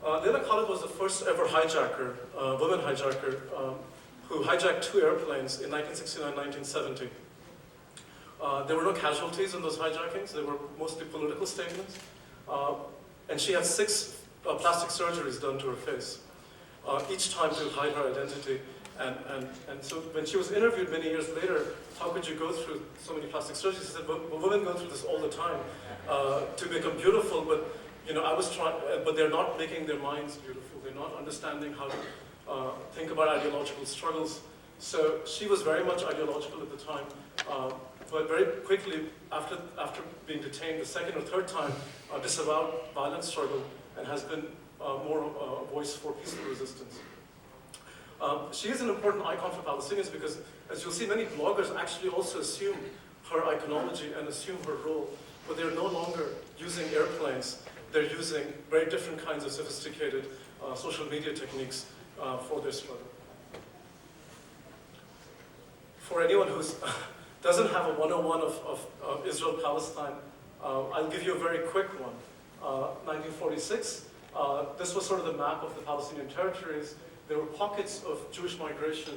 Layla Khalid was the first ever hijacker, woman hijacker, who hijacked 2 airplanes in 1969-1970. There were no casualties in those hijackings. They were mostly political statements. And she had 6 plastic surgeries done to her face, each time to hide her identity. And so when she was interviewed many years later, how could you go through so many plastic surgeries? She said, well, women go through this all the time to become beautiful, but I was trying, but they're not making their minds beautiful. They're not understanding how to think about ideological struggles. So she was very much ideological at the time, but very quickly, after being detained the second or third time, disavowed violent struggle and has been more a voice for peaceful resistance. She is an important icon for Palestinians because, as you'll see, many bloggers actually also assume her iconology and assume her role, but they're no longer using airplanes. They're using very different kinds of sophisticated social media techniques for their struggle. For anyone who doesn't have a 101 of Israel-Palestine, I'll give you a very quick one. 1946, this was sort of the map of the Palestinian territories. There were pockets of Jewish migration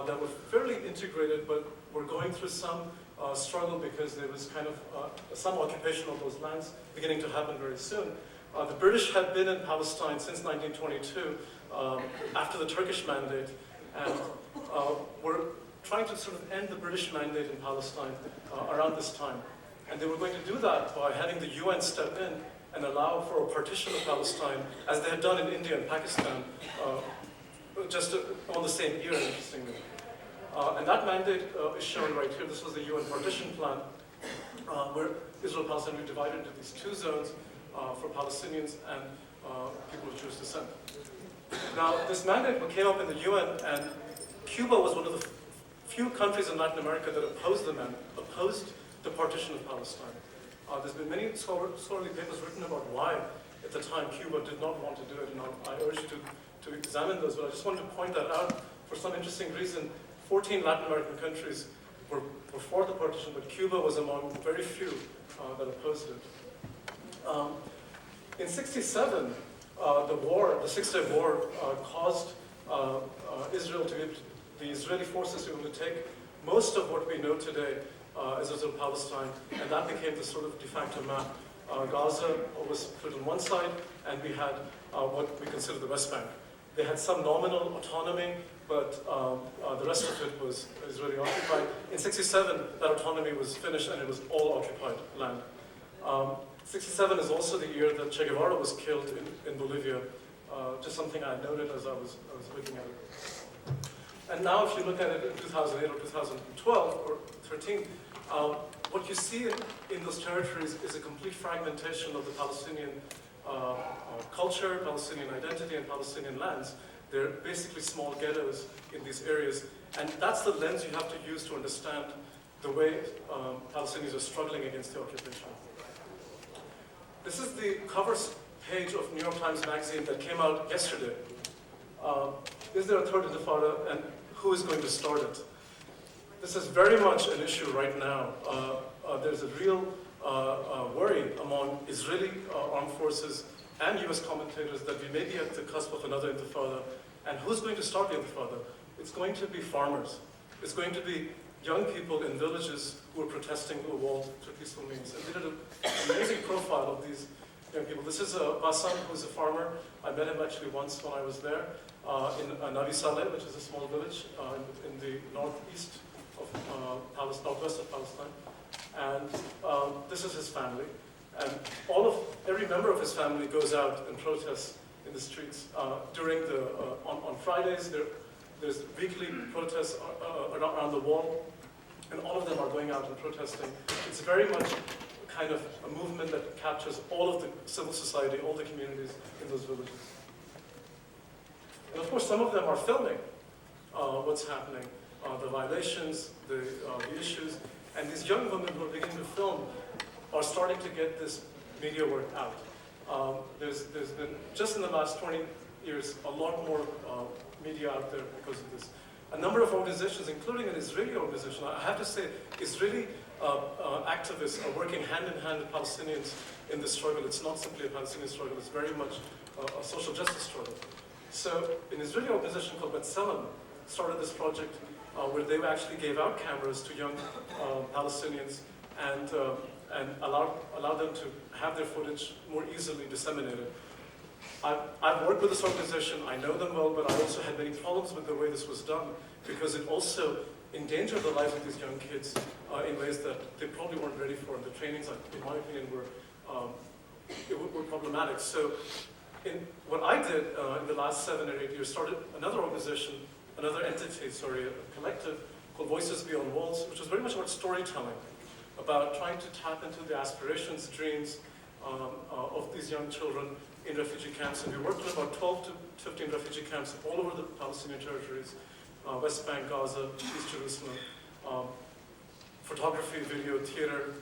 that were fairly integrated, but were going through some struggle because there was kind of some occupation of those lands beginning to happen very soon. The British had been in Palestine since 1922, after the Turkish mandate, and were trying to sort of end the British mandate in Palestine around this time. And they were going to do that by having the UN step in and allow for a partition of Palestine, as they had done in India and Pakistan, just on the same year, interestingly. And that mandate is shown right here. This was the UN partition plan, where Israel and Palestine were divided into these two zones for Palestinians and people of Jewish descent. Now, this mandate came up in the UN, and Cuba was one of the few countries in Latin America that opposed the partition of Palestine. There's been many scholarly papers written about why, at the time, Cuba did not want to do it, and I urge you to examine those, but I just wanted to point that out for some interesting reason. 14 Latin American countries were for the partition, but Cuba was among very few that opposed it. In '67, the Six-Day War caused Israel to be, the Israeli forces were able to take most of what we know today as Israel-Palestine, and that became the sort of de facto map. Gaza was put on one side, and we had what we consider the West Bank. They had some nominal autonomy, but the rest of it was Israeli occupied. In '67, that autonomy was finished, and it was all occupied land. '67 is also the year that Che Guevara was killed in Bolivia, just something I noted as I was looking at it. And now if you look at it in 2008 or 2012 or 13, what you see in those territories is a complete fragmentation of the Palestinian culture, Palestinian identity, and Palestinian lands. They're basically small ghettos in these areas, and that's the lens you have to use to understand the way Palestinians are struggling against the occupation. This is the cover page of New York Times Magazine that came out yesterday. Is there a third intifada, and who is going to start it? This is very much an issue right now. There's a real worry among Israeli armed forces and US commentators that we may be at the cusp of another intifada. And who's going to start the intifada? It's going to be farmers. It's going to be young people in villages who are protesting the wall through peaceful means. And we did an amazing profile of these young people. This is Bassam, who's a farmer. I met him actually once when I was there in Navi Saleh, which is a small village in the northeast of northwest of Palestine. And this is his family. And every member of his family goes out and protests in the streets. On Fridays, there's weekly protests around the wall, and all of them are going out and protesting. It's very much kind of a movement that captures all of the civil society, all the communities in those villages. And of course, some of them are filming what's happening, the violations, the issues, and these young women who are beginning to film are starting to get this media work out. There's been, just in the last 20 years, a lot more media out there because of this. A number of organizations, including an Israeli organization, I have to say, Israeli activists are working hand in hand with Palestinians in this struggle. It's not simply a Palestinian struggle, it's very much a social justice struggle. So an Israeli organization called B'Tselem started this project where they actually gave out cameras to young Palestinians and allowed them to have their footage more easily disseminated. I've worked with this organization, I know them well, but I also had many problems with the way this was done, because it also endangered the lives of these young kids in ways that they probably weren't ready for, and the trainings, in my opinion, were problematic. So what I did in the last 7 or 8 years, started another organization, another entity, a collective called Voices Beyond Walls, which was very much about storytelling, about trying to tap into the aspirations, dreams of these young children in refugee camps. And we worked with about 12 to 15 refugee camps all over the Palestinian territories, West Bank, Gaza, East Jerusalem, photography, video, theater.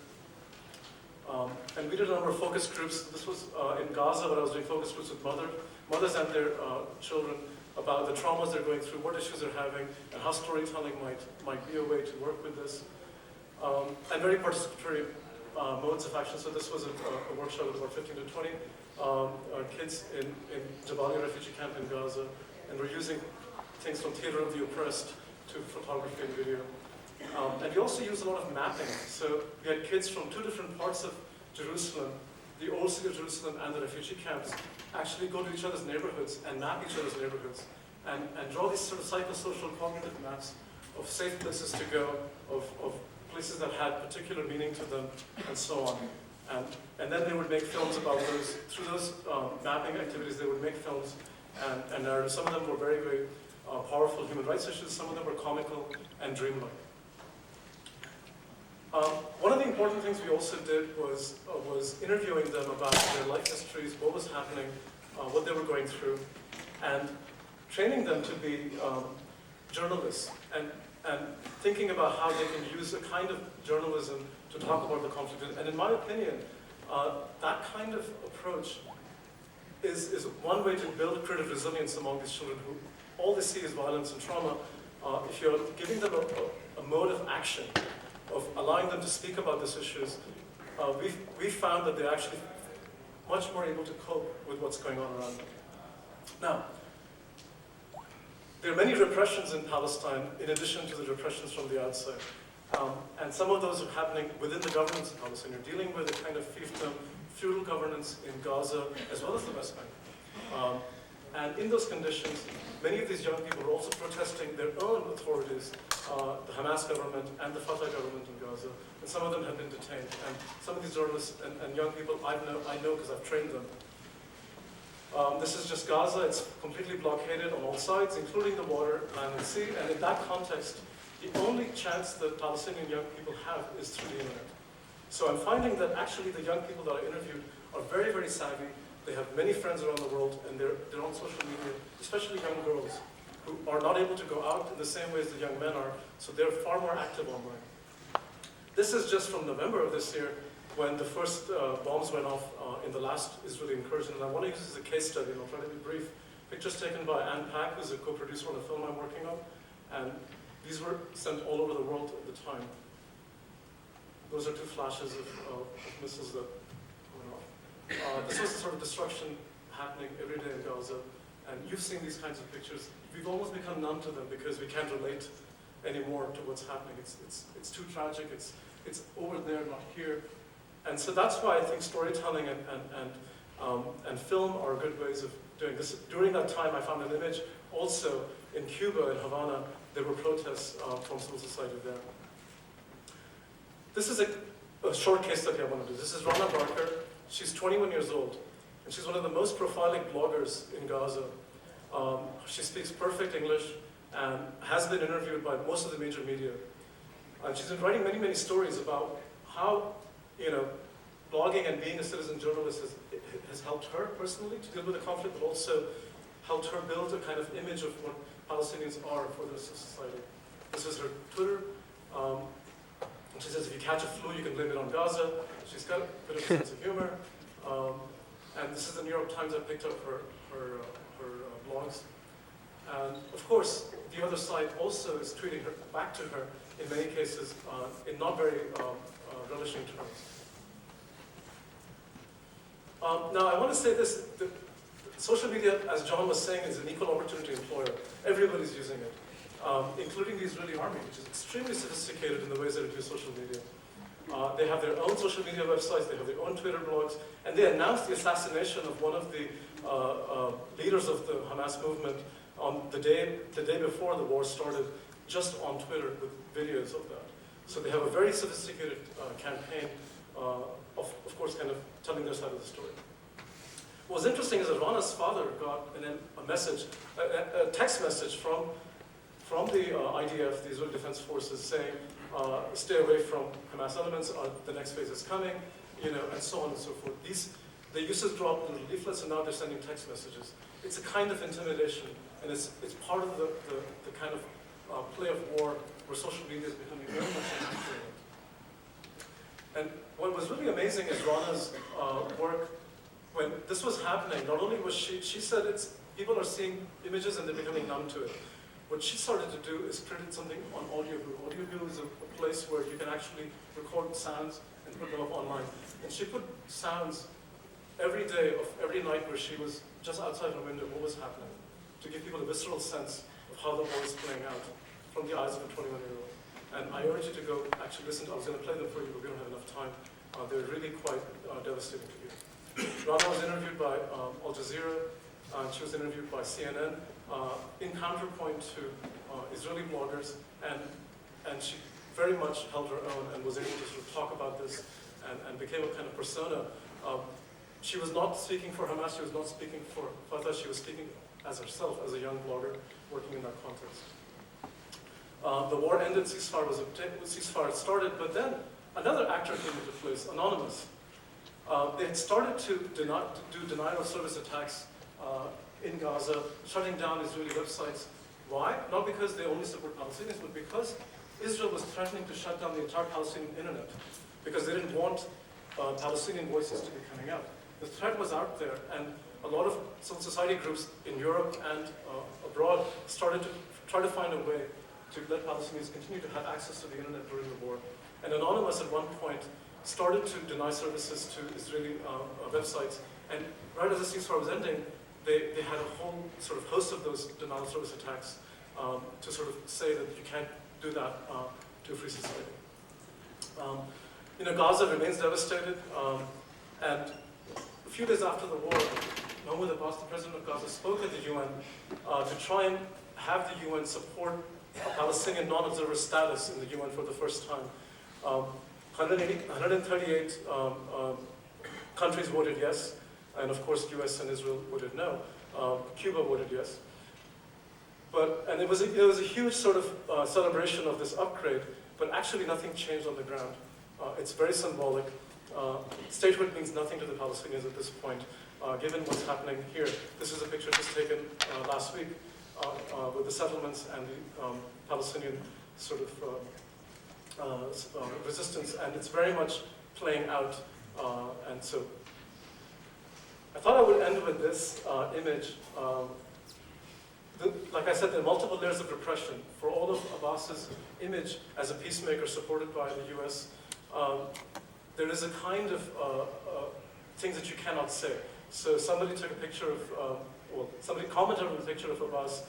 And we did a number of focus groups. This was in Gaza, but I was doing focus groups with mothers and their children about the traumas they're going through, what issues they're having, and how storytelling might be a way to work with this. And very participatory modes of action. So this was a workshop with about 15 to 20 kids in Jabalia refugee camp in Gaza, and we're using things from theater of the oppressed to photography and video. And we also use a lot of mapping. So we had kids from 2 different parts of Jerusalem, the old city of Jerusalem and the refugee camps, actually go to each other's neighborhoods and map each other's neighborhoods and draw these sort of psychosocial cognitive maps of safe places to go, of places that had particular meaning to them, and so on. And then they would make films about those. Through those mapping activities, they would make films and narratives. Some of them were very, very powerful human rights issues. Some of them were comical and dreamlike. One of the important things we also did was interviewing them about their life histories, what was happening, what they were going through, and training them to be journalists, and thinking about how they can use a kind of journalism to talk about the conflict. And in my opinion, that kind of approach is one way to build creative resilience among these children who all they see is violence and trauma. If you're giving them a mode of action, of allowing them to speak about these issues, we've found that they're actually much more able to cope with what's going on around them. Now, there are many repressions in Palestine in addition to the repressions from the outside. And some of those are happening within the governments of Palestine. You're dealing with a kind of fiefdom, feudal governance in Gaza as well as the West Bank. And in those conditions, many of these young people are also protesting their own authorities, the Hamas government and the Fatah government in Gaza. And some of them have been detained. And some of these journalists and young people I know because I've trained them. This is just Gaza. It's completely blockaded on all sides, including the water, land, and sea. And in that context, the only chance that Palestinian young people have is through the internet. So I'm finding that actually the young people that I interviewed are very, very savvy. They have many friends around the world, and they're on social media, especially young girls, who are not able to go out in the same way as the young men are, so they're far more active online. This is just from November of this year, when the first bombs went off in the last Israeli incursion, and I want to use this as a case study, and I'll try to be brief. Pictures taken by Anne Pack, who's a co-producer on a film I'm working on, and these were sent all over the world at the time. Those are 2 flashes of missiles that went off. This was the sort of destruction happening every day in Gaza, and you've seen these kinds of pictures. We've almost become numb to them because we can't relate anymore to what's happening. It's too tragic. It's over there, not here. And so that's why I think storytelling and film are good ways of doing this. During that time, I found an image also in Cuba, in Havana. There were protests from civil society there. This is a short case study I want to do. This is Rana Barker. She's 21 years old, and she's one of the most prolific bloggers in Gaza. She speaks perfect English and has been interviewed by most of the major media. And she's been writing many, many stories about how, blogging and being a citizen journalist has helped her personally to deal with the conflict, but also helped her build a kind of image of what Palestinians are for the society. This is her Twitter. She says, if you catch a flu, you can blame it on Gaza. She's got a bit of a sense of humor. And this is the New York Times. I picked up her blogs. And of course, the other side also is tweeting her back to her, in many cases, in not very relishing terms. Now, I want to say this. Social media, as John was saying, is an equal opportunity employer. Everybody's using it, including the Israeli army, which is extremely sophisticated in the ways that it uses social media. They have their own social media websites, they have their own Twitter blogs, and they announced the assassination of one of the leaders of the Hamas movement on the day before the war started, just on Twitter with videos of that. So they have a very sophisticated campaign of course, kind of telling their side of the story. What was interesting is that Rana's father got a message, a text message from the IDF, the Israeli Defense Forces, saying, stay away from Hamas elements, the next phase is coming, and so on and so forth. They used to drop little leaflets, and now they're sending text messages. It's a kind of intimidation, and it's part of the kind of play of war where social media is becoming very much integrated. And what was really amazing is Rana's work. When this was happening, not only was she said people are seeing images and they're becoming numb to it. What she started to do is create something on AudioGoo. AudioGoo is a place where you can actually record sounds and put them up online. And she put sounds every day of every night where she was just outside her window, what was happening, to give people a visceral sense of how the war is playing out from the eyes of a 21-year-old. And I urge you to go actually listen to. I was going to play them for you, but we don't have enough time. They're really quite devastating to hear. Rana was interviewed by Al Jazeera, she was interviewed by CNN, in counterpoint to Israeli bloggers, and she very much held her own and was able to sort of talk about this and became a kind of persona. She was not speaking for Hamas, she was not speaking for Fatah, she was speaking as herself, as a young blogger working in that context. The war ended, ceasefire started, but then another actor came into place, Anonymous. They had started to do denial of service attacks in Gaza, shutting down Israeli websites. Why? Not because they only support Palestinians, but because Israel was threatening to shut down the entire Palestinian internet, because they didn't want Palestinian voices to be coming out. The threat was out there, and a lot of civil society groups in Europe and abroad started to try to find a way to let Palestinians continue to have access to the internet during the war. And Anonymous at one point started to deny services to Israeli websites, and right as the ceasefire was ending, they had a whole sort of host of those denial of service attacks to sort of say that you can't do that to a free society. Gaza remains devastated, and a few days after the war, Mahmoud Abbas, the president of Gaza, spoke at the UN to try and have the UN support Palestinian non-observer status in the UN for the first time. 138 countries voted yes, and of course US and Israel voted no. Cuba voted yes. And it was a huge sort of celebration of this upgrade, but actually nothing changed on the ground. It's very symbolic. Statehood means nothing to the Palestinians at this point, given what's happening here. This is a picture just taken last week with the settlements and the Palestinian sort of resistance, and it's very much playing out. And so I thought I would end with this image. Like I said, there are multiple layers of repression. For all of Abbas's image as a peacemaker supported by the US, there is a kind of things that you cannot say. So somebody took a picture of, somebody commented on the picture of Abbas,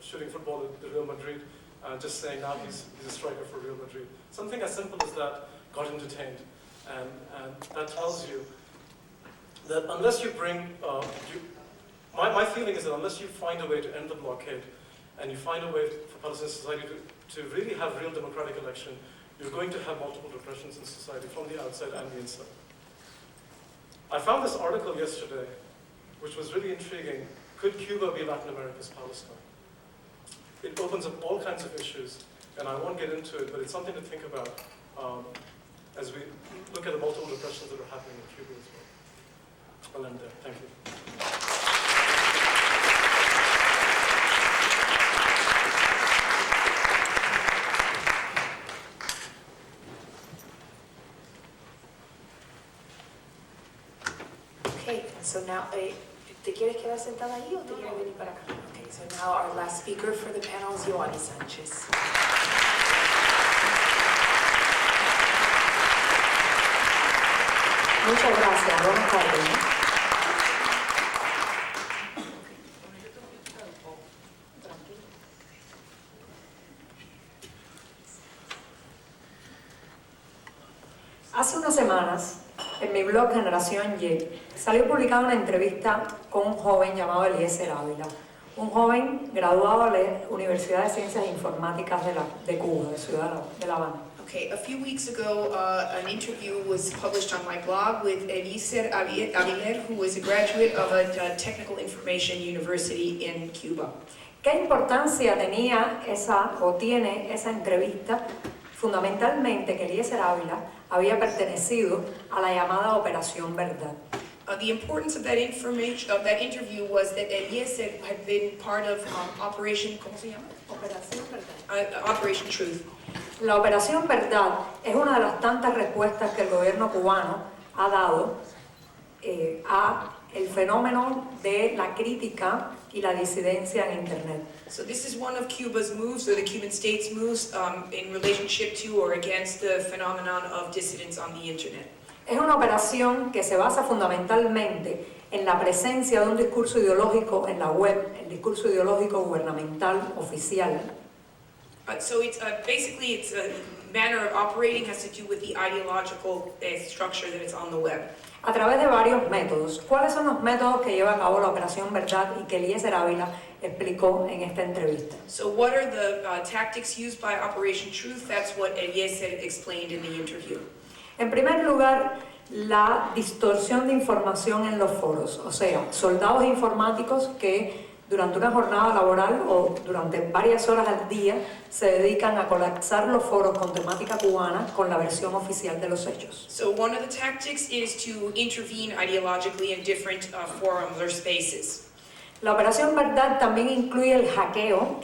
shooting football at Real Madrid, just saying now he's a striker for Real Madrid. Something as simple as that got him detained. And that tells you that unless you bring, my feeling is that unless you find a way to end the blockade, and you find a way for Palestinian society to really have real democratic election, you're going to have multiple repressions in society from the outside and the inside. I found this article yesterday, which was really intriguing. Could Cuba be Latin America's Palestine? It opens up all kinds of issues, and I won't get into it, but it's something to think about as we look at the multiple repressions that are happening in Cuba as well. I'll end there. Thank you. Okay, so now, ¿te quieres quedar sentada ahí o te quieres venir para acá? Okay, so now our last speaker for the panel is Yoani Sanchez. Muchas gracias, buenas tardes. Hace unas semanas, en mi blog Generación Y, salió publicada una entrevista con un joven llamado Eliezer Ávila, un joven graduado de la Universidad de Ciencias Informáticas de Cuba, de Ciudad de La Habana. Okay, a few weeks ago, an interview was published on my blog with Eliezer Ávila, who was a graduate of a technical information university in Cuba. ¿Qué importancia tenía tiene esa entrevista? Fundamentalmente que Eliezer Ávila había pertenecido a la llamada Operación Verdad. The importance of that interview was that Eliezer had been part of Operation, ¿cómo se llama? Operación Verdad. Operation Truth. La Operación Verdad es una de las tantas respuestas que el gobierno cubano ha dado a el fenómeno de la crítica y la disidencia en Internet. So this is one of Cuba's moves, or the Cuban state's moves, in relationship to or against the phenomenon of dissidence on the Internet. Es una operación que se basa fundamentalmente en la presencia de un discurso ideológico en la web, el discurso ideológico gubernamental oficial. So it's basically it's a manner of operating has to do with the ideological structure that is on the web. A través de varios métodos. ¿Cuáles son los métodos que lleva a cabo la Operación Verdad y que Eliezer Ávila explicó en esta entrevista? So what are the tactics used by Operation Truth? That's what Eliezer explained in the interview. En primer lugar, la distorsión de información en los foros, o sea, soldados informáticos que durante una jornada laboral o durante varias horas al día se dedican a colapsar los foros con temática cubana con la versión oficial de los hechos. So one of the tactics is to intervene ideologically in different forums or spaces. La Operación Verdad también incluye el hackeo,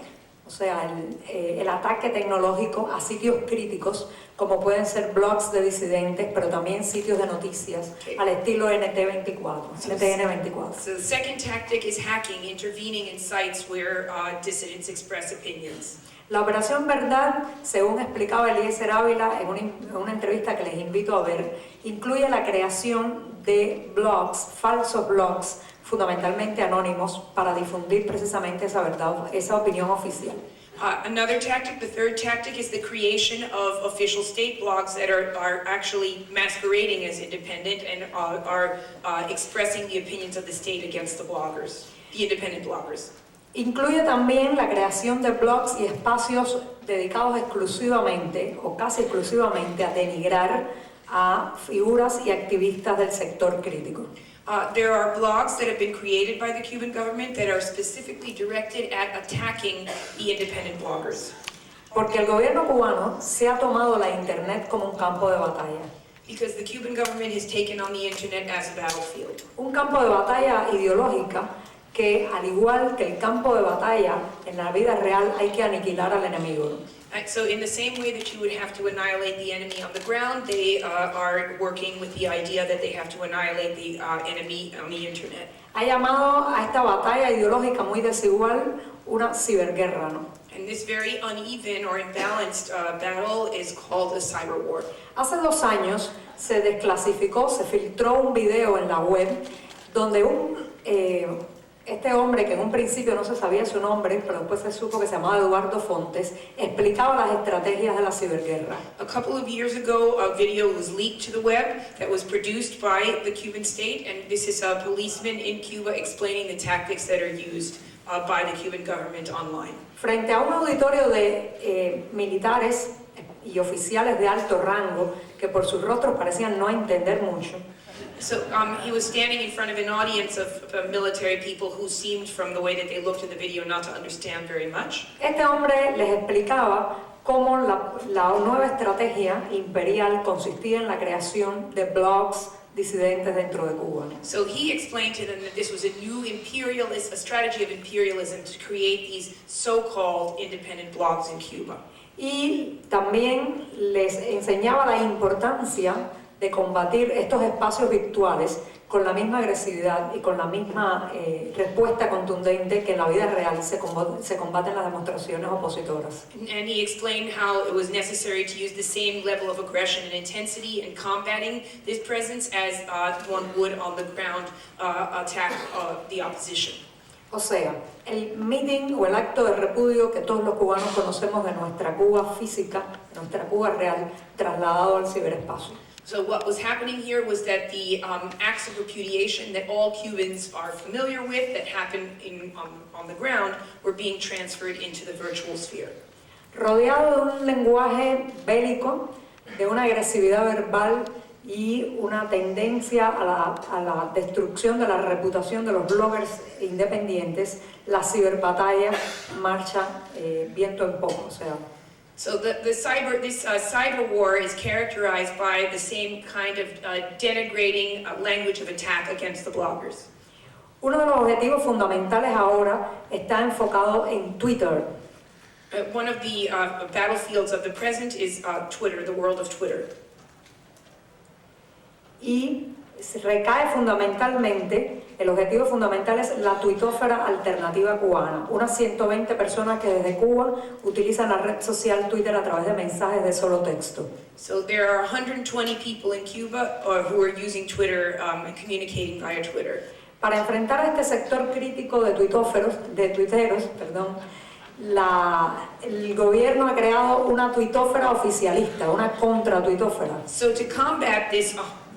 o sea, el ataque tecnológico a sitios críticos, como pueden ser blogs de disidentes, pero también sitios de noticias, al estilo NTN24. So the second tactic is hacking, intervening in sites where dissidents express opinions. La Operación Verdad, según explicaba Eliezer Ávila en una entrevista que les invito a ver, incluye la creación de blogs, falsos blogs, fundamentalmente anónimos, para difundir precisamente esa verdad, esa opinión oficial. Another tactic, the third tactic, is the creation of official state blogs that are actually masquerading as independent and are expressing the opinions of the state against the bloggers, the independent bloggers. Incluye también la creación de blogs y espacios dedicados exclusivamente o casi exclusivamente a denigrar a figuras y activistas del sector crítico. There are blogs that have been created by the Cuban government that are specifically directed at attacking the independent bloggers. Porque el gobierno cubano se ha tomado la Internet como un campo de batalla. Because the Cuban government has taken on the Internet as a battlefield. Un campo de batalla ideológica que, al igual que el campo de batalla en la vida real, hay que aniquilar al enemigo. So in the same way that you would have to annihilate the enemy on the ground, they are working with the idea that they have to annihilate the enemy on the Internet. Ha llamado a esta batalla ideológica muy desigual una ciberguerra, ¿no? And this very uneven or imbalanced battle is called a cyber war. Hace 2 años se desclasificó, se filtró un video en la web donde este hombre, que en un principio no se sabía su nombre, pero después se supo que se llamaba Eduardo Fontes, explicaba las estrategias de la ciberguerra. A couple of years ago, a video was leaked to the web that was produced by the Cuban state, and this is a policeman in Cuba explaining the tactics that are used by the Cuban government online. Frente a un auditorio de militares y oficiales de alto rango que por sus rostros parecían no entender mucho. So he was standing in front of an audience of military people who seemed, from the way that they looked at the video, not to understand very much. Este hombre les explicaba cómo la nueva estrategia imperial consistía en la creación de blogs disidentes dentro de Cuba. So he explained to them that this was a new a strategy of imperialism to create these so-called independent blogs in Cuba. Y también les enseñaba la importancia de combatir estos espacios virtuales con la misma agresividad y con la misma respuesta contundente que en la vida real se combaten las demostraciones opositoras. And he explained how it was necessary to use the same level of aggression and intensity in combating this presence as one would on the ground attack the opposition. O sea, el meeting o el acto de repudio que todos los cubanos conocemos de nuestra Cuba física, nuestra Cuba real, trasladado al ciberespacio. So what was happening here was that the acts of repudiation that all Cubans are familiar with that happen on the ground were being transferred into the virtual sphere. Rodeado de un lenguaje bélico, de una agresividad verbal y una tendencia a la destrucción de la reputación de los bloggers independientes, la ciberbatalla marcha viento en popa, o sea. So this cyber war is characterized by the same kind of denigrating language of attack against the bloggers. Uno de los objetivos fundamentales ahora está enfocado en Twitter. One of the battlefields of the present is Twitter, the world of Twitter. Y recae fundamentalmente, el objetivo fundamental es la tuitósfera alternativa cubana. Unas 120 personas que desde Cuba utilizan la red social Twitter a través de mensajes de solo texto. So there are 120 people in Cuba who are using Twitter and communicating via Twitter. Para enfrentar a este sector crítico de tuitóferos, el gobierno ha creado una tuitósfera oficialista, una contra-tuitósfera. So to combat this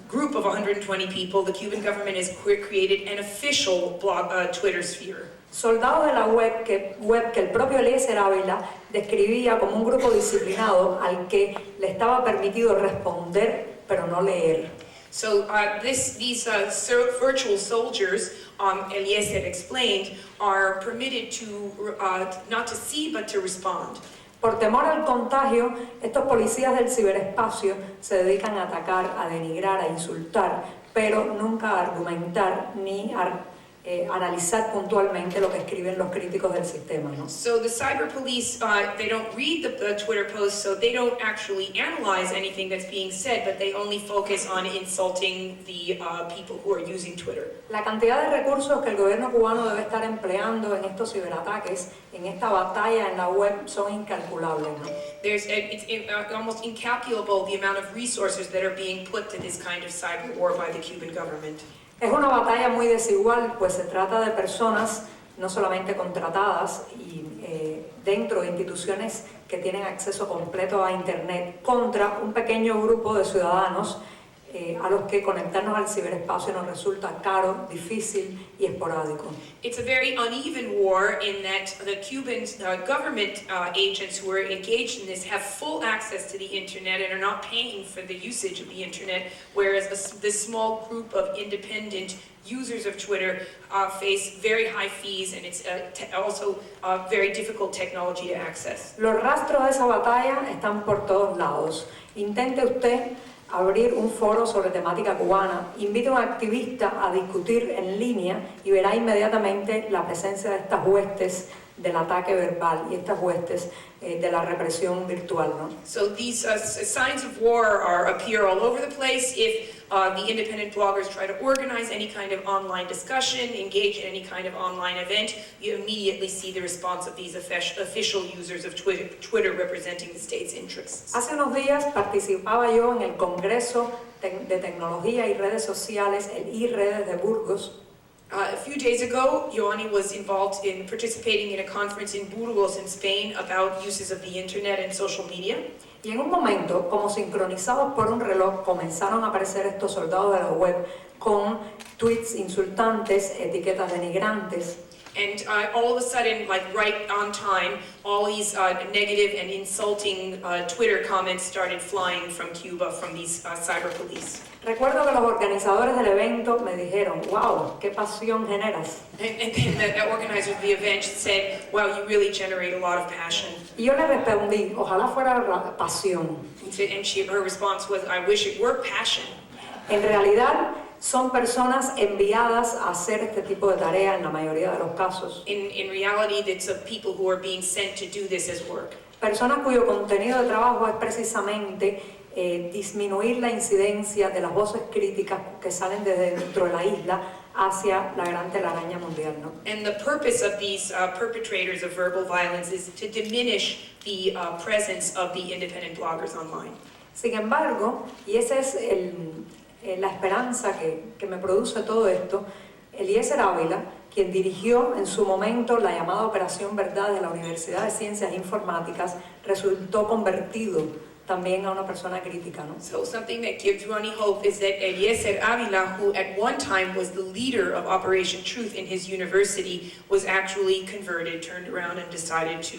group of 120 people, the Cuban government has created an official Twitter sphere. Soldados de la web que el propio Eliezer Ávila describía como un grupo disciplinado al que le estaba permitido responder pero no leer. So these virtual soldiers, Eliezer explained, are permitted to not to see but to respond. Por temor al contagio, estos policías del ciberespacio se dedican a atacar, a denigrar, a insultar, pero nunca a argumentar ni a analizar puntualmente lo que escriben los críticos del sistema, ¿no? So the cyber police, they don't read the Twitter posts, so they don't actually analyze anything that's being said, but they only focus on insulting the people who are using Twitter. La cantidad de recursos que el gobierno cubano debe estar empleando en estos ciberataques, en esta batalla en la web, son incalculables, ¿no? It's almost incalculable the amount of resources that are being put to this kind of cyber war by the Cuban government. Es una batalla muy desigual, pues se trata de personas no solamente contratadas y dentro de instituciones que tienen acceso completo a Internet contra un pequeño grupo de ciudadanos a los que conectarnos al ciberespacio nos resulta caro, difícil y esporádico. It's a very uneven war in that the Cuban government agents who are engaged in this have full access to the internet and are not paying for the usage of the internet, whereas this small group of independent users of Twitter face very high fees, and it's also very difficult technology to access. Los rastros de esa batalla están por todos lados. Intente usted abrir un foro sobre temática cubana, invite a un activista a discutir en línea y verá inmediatamente la presencia de estas huestes del ataque verbal y estas huestes de la represión virtual, ¿no? So these signs of war appear all over the place. If the independent bloggers try to organize any kind of online discussion, engage in any kind of online event, you immediately see the response of these official users of Twitter representing the state's interests. Hace unos días participaba yo en el Congreso de Tecnología y Redes Sociales, el iRedes de Burgos. A few days ago, Yoani was involved in participating in a conference in Burgos in Spain about uses of the internet and social media. Y en un momento, como sincronizados por un reloj, comenzaron a aparecer estos soldados de la web con tweets insultantes, etiquetas denigrantes. And all of a sudden, like right on time, all these negative and insulting Twitter comments started flying from Cuba from these cyber police. Recuerdo que los organizadores del evento me dijeron, wow, qué pasión generas. And then the organizers of the event said, wow, you really generate a lot of passion. Y yo le respondí, ojalá fuera pasión. And her response was, I wish it were passion. En realidad, son personas enviadas a hacer este tipo de tarea en la mayoría de los casos. In reality, it's people who are being sent to do this as work. Personas cuyo contenido de trabajo es precisamente disminuir la incidencia de las voces críticas que salen desde dentro de la isla hacia la gran telaraña mundial, ¿no? And the purpose of these perpetrators of verbal violence is to diminish the presence of the independent bloggers online. Sin embargo, y esa es la esperanza que me produce todo esto, Eliezer Ávila, quien dirigió en su momento la llamada Operación Verdad de la Universidad de Ciencias Informáticas, resultó convertido también a una persona crítica, ¿no? So something that gives Yoani hope is that Eliezer Avila, who at one time was the leader of Operation Truth in his university, was actually converted, turned around and decided to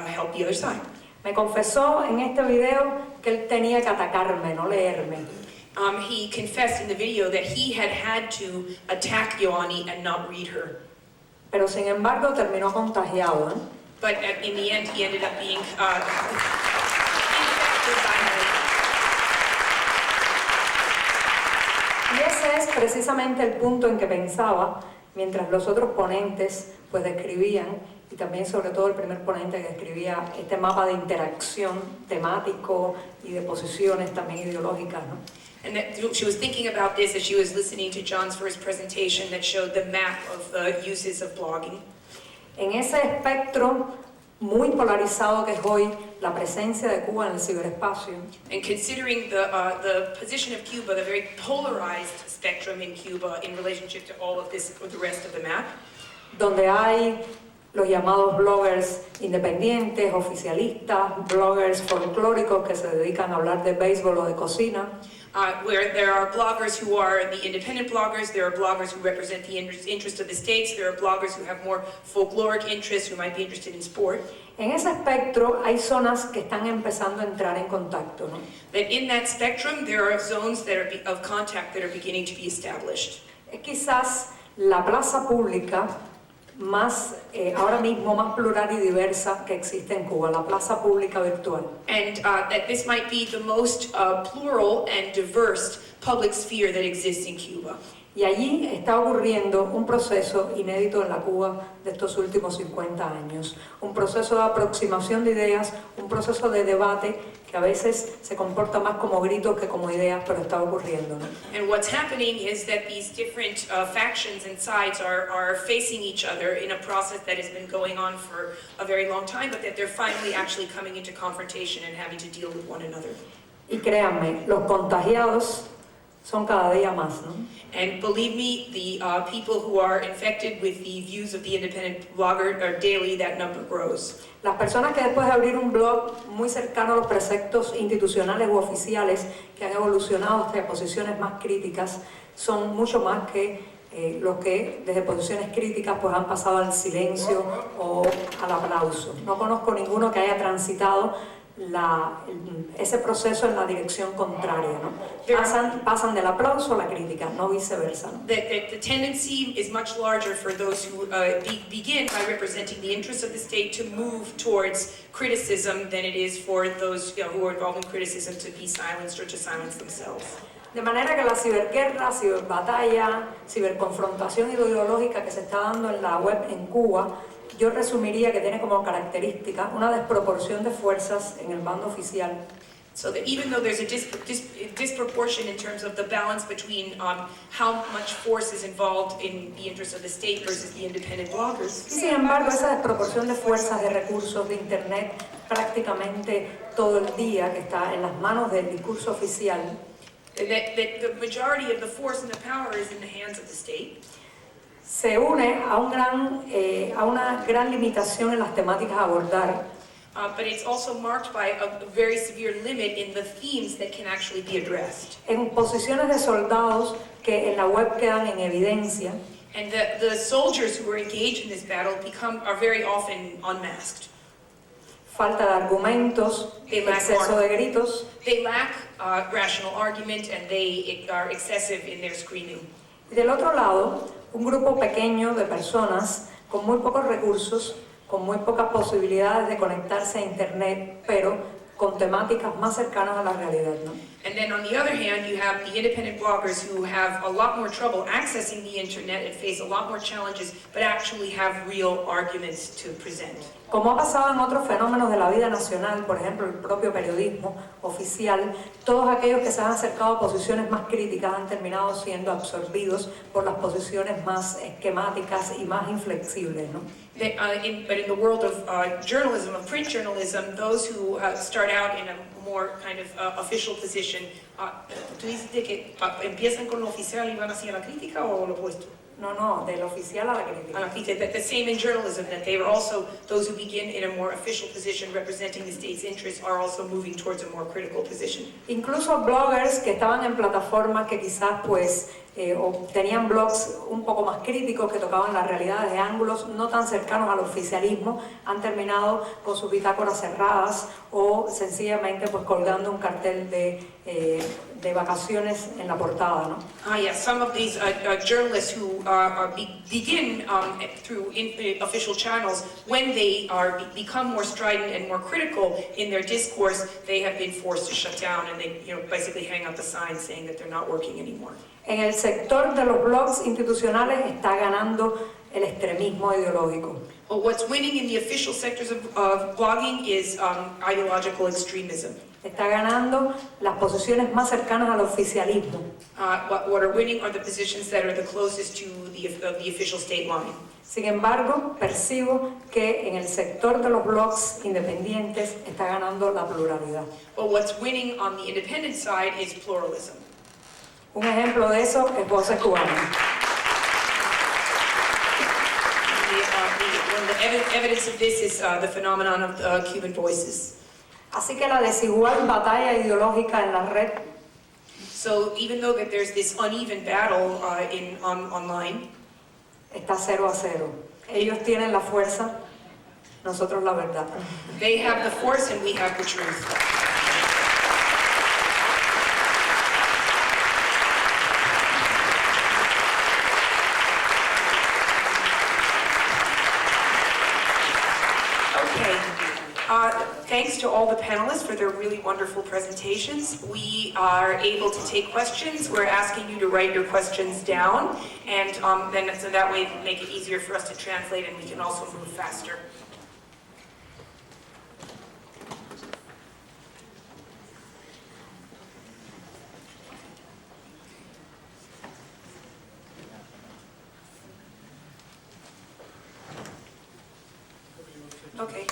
help the other side. Me confesó en este video que él tenía que atacarme, no leerme. He confessed in the video that he had to attack Yoani and not read her. Pero sin embargo terminó contagiado, ¿eh? But in the end, he ended up being infected by her. Y ese es precisamente el punto en que pensaba mientras los otros ponentes pues describían, y también sobre todo el primer ponente que describía este mapa de interacción temático y de posiciones también ideológicas, ¿no? And that she was thinking about this as she was listening to John's first presentation that showed the map of the uses of blogging. En ese espectro muy polarizado que es hoy la presencia de Cuba en el ciberespacio, And considering the position of Cuba, the very polarized spectrum in Cuba in relationship to all of this, or the rest of the map, donde hay los llamados bloggers independientes, oficialistas, bloggers folclóricos que se dedican a hablar de béisbol o de cocina, where there are bloggers who are the independent bloggers, there are bloggers who represent the interest of the states, there are bloggers who have more folkloric interests, who might be interested in sport. en ese espectro hay zonas que están empezando a entrar en contacto, ¿no? That in that spectrum, there are zones that are of contact that are beginning to be established. Es quizás la plaza pública más, ahora mismo más plural y diversa que existe en Cuba, la plaza pública virtual. And that this might be the most plural and diverse public sphere that exists in Cuba. Y allí está ocurriendo un proceso inédito en la Cuba de estos últimos 50 años. Un proceso de aproximación de ideas, un proceso de debate que a veces se comporta más como gritos que como ideas, pero está ocurriendo, ¿no? And what's happening is that these different factions and sides are facing each other in a process that has been going on for a very long time, but that they're finally actually coming into confrontation and having to deal with one another. Y créanme, los contagiados son cada día más, ¿no? And believe me, the people who are infected with the views of the independent blogger are daily, that number grows. Las personas que después de abrir un blog muy cercano a los preceptos institucionales u oficiales que han evolucionado hacia posiciones más críticas son mucho más que los que desde posiciones críticas pues han pasado al silencio o al aplauso. No conozco ninguno que haya transitado ese proceso en la dirección contraria, ¿no? Pasan del aplauso a la crítica, no viceversa, ¿no? The tendency is much larger for those who begin by representing the interests of the state to move towards criticism than it is for those who are involved in criticism to be silenced or to silence themselves. De manera que la ciberguerra, ciberbatalla, ciberconfrontación ideológica que se está dando en la web en Cuba, yo resumiría que tiene como característica una desproporción de fuerzas en el bando oficial. So that even though there's a disproportion in terms of the balance between how much force is involved in the interests of the state versus the independent bloggers. Y sin embargo, esa desproporción de fuerzas, de recursos, de internet, prácticamente todo el día que está en las manos del discurso oficial, That the majority of the force and the power is in the hands of the state. se une a una gran limitación en las temáticas a abordar. But it's also marked by a very severe limit in the themes that can actually be addressed. En posiciones de soldados que en la web quedan en evidencia. And the soldiers who are engaged in this battle are very often unmasked. Falta de argumentos, exceso de gritos. They lack rational argument and they are excessive in their screaming. Y del otro lado, un grupo pequeño de personas con muy pocos recursos, con muy pocas posibilidades de conectarse a internet, pero con temáticas más cercanas a la realidad, ¿no? And then on the other hand, you have the independent bloggers who have a lot more trouble accessing the internet and face a lot more challenges, but actually have real arguments to present. Como ha pasado en otros fenómenos de la vida nacional, por ejemplo, el propio periodismo oficial, todos aquellos que se han acercado a posiciones más críticas han terminado siendo absorbidos por las posiciones más esquemáticas y más inflexibles, ¿no? But in the world of journalism, of print journalism, those who start out in a more kind of official position, ¿tú dices de que empiezan con lo oficial y van hacia la crítica o lo opuesto? No, del oficial a la crítica. The same in journalism, that they are also, those who begin in a more official position representing the state's interests are also moving towards a more critical position. Incluso bloggers que estaban en plataformas que quizás pues o tenían blogs un poco más críticos que tocaban las realidades de ángulos no tan cercanos al oficialismo han terminado con sus bitácoras cerradas o sencillamente pues colgando un cartel de vacaciones en la portada, ¿no? Yes, some of these journalists who begin through official channels, when they become more strident and more critical in their discourse, they have been forced to shut down and they basically hang up the sign saying that they're not working anymore. En el sector de los blogs institucionales está ganando el extremismo ideológico. Well, what's winning in the official sectors of blogging is ideological extremism. Está ganando las posiciones más cercanas al oficialismo. What are winning are the positions that are the closest to the official state line. Sin embargo, percibo que en el sector de los blogs independientes está ganando la pluralidad. But what's winning on the independent side is pluralism. Un ejemplo de eso es Voces Cubanas. The evidence of this is the phenomenon of Cuban voices. Así que la desigual batalla ideológica en la red So even though that there's this uneven battle online, está 0-0. Ellos tienen la fuerza, nosotros la verdad. they have the force and we have the truth. Thanks to all the panelists for their really wonderful presentations. We are able to take questions. We're asking you to write your questions down, and then so that way make it easier for us to translate and we can also move faster. Okay.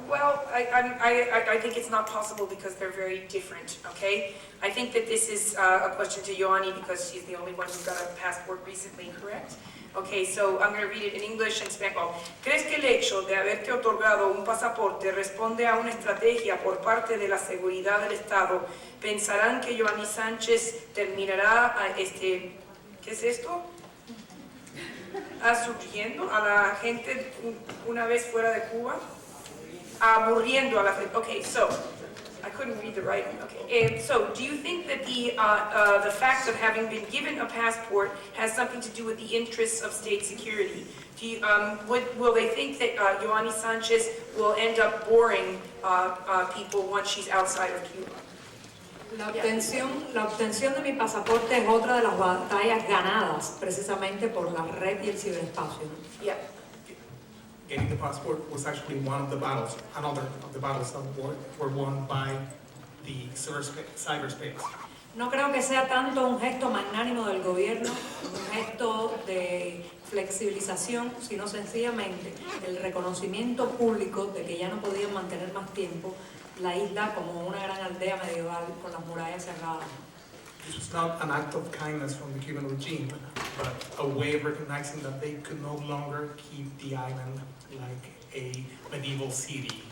Well, I think it's not possible because they're very different, okay? I think that this is a question to Yoani because she's the only one who got a passport recently, correct? Okay, so I'm going to read it in English and Spanish. ¿Crees que el hecho de haberte otorgado un pasaporte responde a una estrategia por parte de la seguridad del Estado? ¿Pensarán que Yoani Sánchez terminará ¿qué es esto? Aburriendo a la gente una vez fuera de Cuba? Aburriendo a la gente. Okay, so I couldn't read the writing. Okay, so do you think that the fact of having been given a passport has something to do with the interests of state security? Do you, will they think that Yoani Sanchez will end up boring people once she's outside of Cuba? La obtención de mi pasaporte es otra de las batallas ganadas precisamente por la red y el ciberespacio. Yeah. Getting the passport was actually one of the battles, another of the battles that were won by the cyberspace. No creo que sea tanto un gesto magnánimo del gobierno, un gesto de flexibilización, sino sencillamente el reconocimiento público de que ya no podían mantener más tiempo la isla como una gran aldea medieval con las murallas cerradas. This was not an act of kindness from the Cuban regime, but a way of recognizing that they could no longer keep the island like a medieval city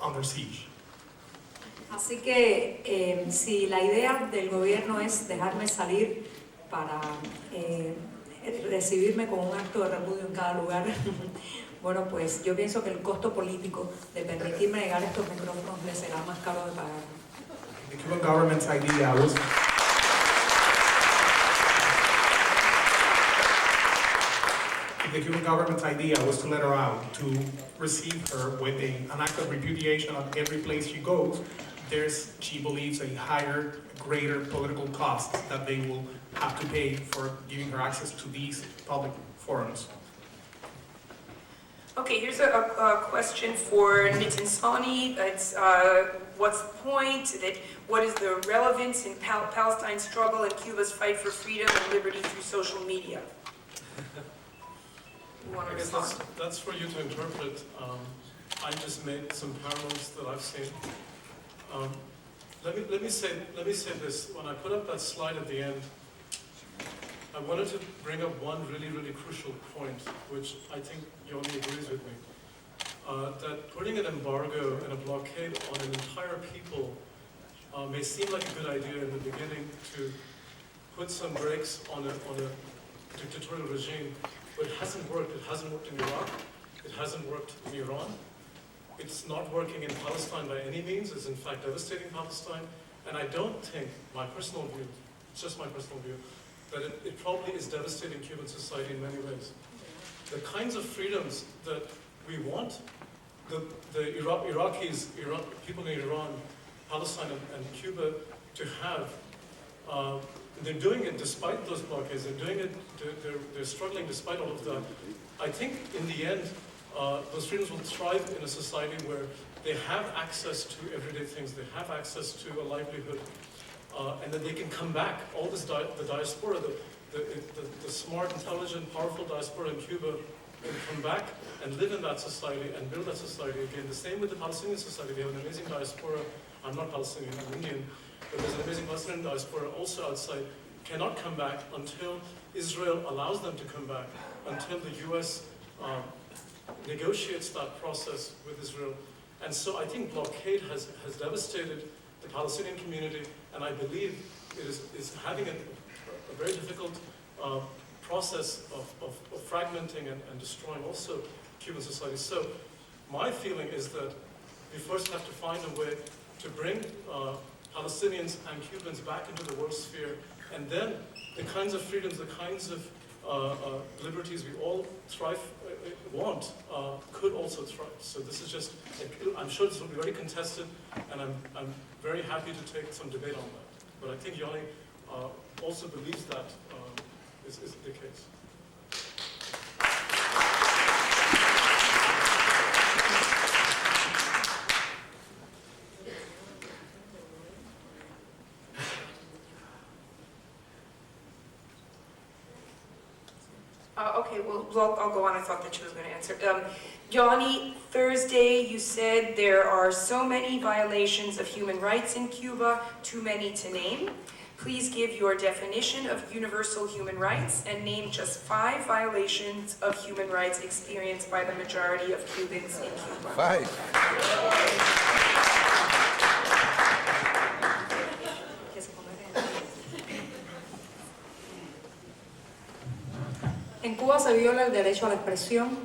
under siege. Así que si la idea del gobierno es dejarme salir para recibirme con un acto de repudio en cada lugar, bueno, pues yo pienso que el costo político de permitirme negar estos micrófonos me será más caro de pagar. The Cuban government's idea was to let her out, to receive her with an act of repudiation of every place she goes. There's, she believes, a higher, greater political cost that they will have to pay for giving her access to these public forums. Okay, here's a question for Nitin Sawhney. It's what's the point? What is the relevance in Palestine's struggle and Cuba's fight for freedom and liberty through social media? You want to I guess respond? that's for you to interpret. I just made some parallels that I've seen. Let me say this. When I put up that slide at the end, I wanted to bring up one really, really crucial point, which I think Yoani agrees with me. That putting an embargo and a blockade on an entire people may seem like a good idea in the beginning to put some brakes on a dictatorial regime, but it hasn't worked. It hasn't worked in Iraq. It hasn't worked in Iran. It's not working in Palestine by any means. It's in fact devastating Palestine. And I don't think, my personal view, it's just my personal view, that it probably is devastating Cuban society in many ways. The kinds of freedoms that we want, the Iraqis, people in Iran, Palestine and Cuba to have, they're doing it despite those blockades, they're doing it, they're struggling despite all of that. I think in the end, those freedoms will thrive in a society where they have access to everyday things, they have access to a livelihood, and that they can come back. All this, the diaspora, the smart, intelligent, powerful diaspora in Cuba can come back and live in that society and build that society again. The same with the Palestinian society. They have an amazing diaspora. I'm not Palestinian, I'm Indian, but there's an amazing Palestinian diaspora also outside. Cannot come back until Israel allows them to come back, until the US negotiates that process with Israel. And so I think blockade has devastated the Palestinian community, and I believe it is having a very difficult process of fragmenting and destroying also Cuban society. So my feeling is that we first have to find a way to bring Palestinians and Cubans back into the world sphere, and then the kinds of freedoms, the kinds of liberties we all want could also thrive. So this is just, I'm sure this will be very contested, and I'm very happy to take some debate on that. But I think Yoani also believes that is the case. Okay, well, I'll go on. I thought that she was going to answer. Yoani, Thursday you said there are so many violations of human rights in Cuba, too many to name. Please give your definition of universal human rights and name just 5 violations of human rights experienced by the majority of Cubans in Cuba. 5. En Cuba se viola el derecho a la expresión,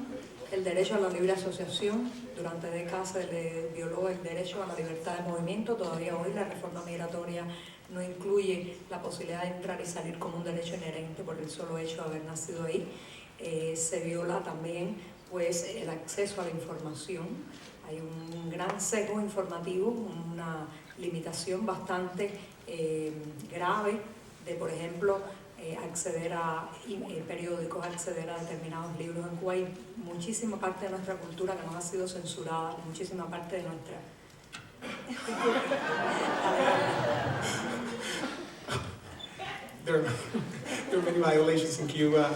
el derecho a la libre asociación. Durante décadas se le violó el derecho a la libertad de movimiento. Todavía hoy la reforma migratoria no incluye la posibilidad de entrar y salir como un derecho inherente por el solo hecho de haber nacido ahí. Se viola también pues, el acceso a la información. Hay un gran sesgo informativo, una limitación bastante grave de, por ejemplo, acceder a periódicos, acceder a determinados libros. En Cuba hay muchísima parte de nuestra cultura que no ha sido censurada, muchísima parte de nuestra... There are many violations in Cuba.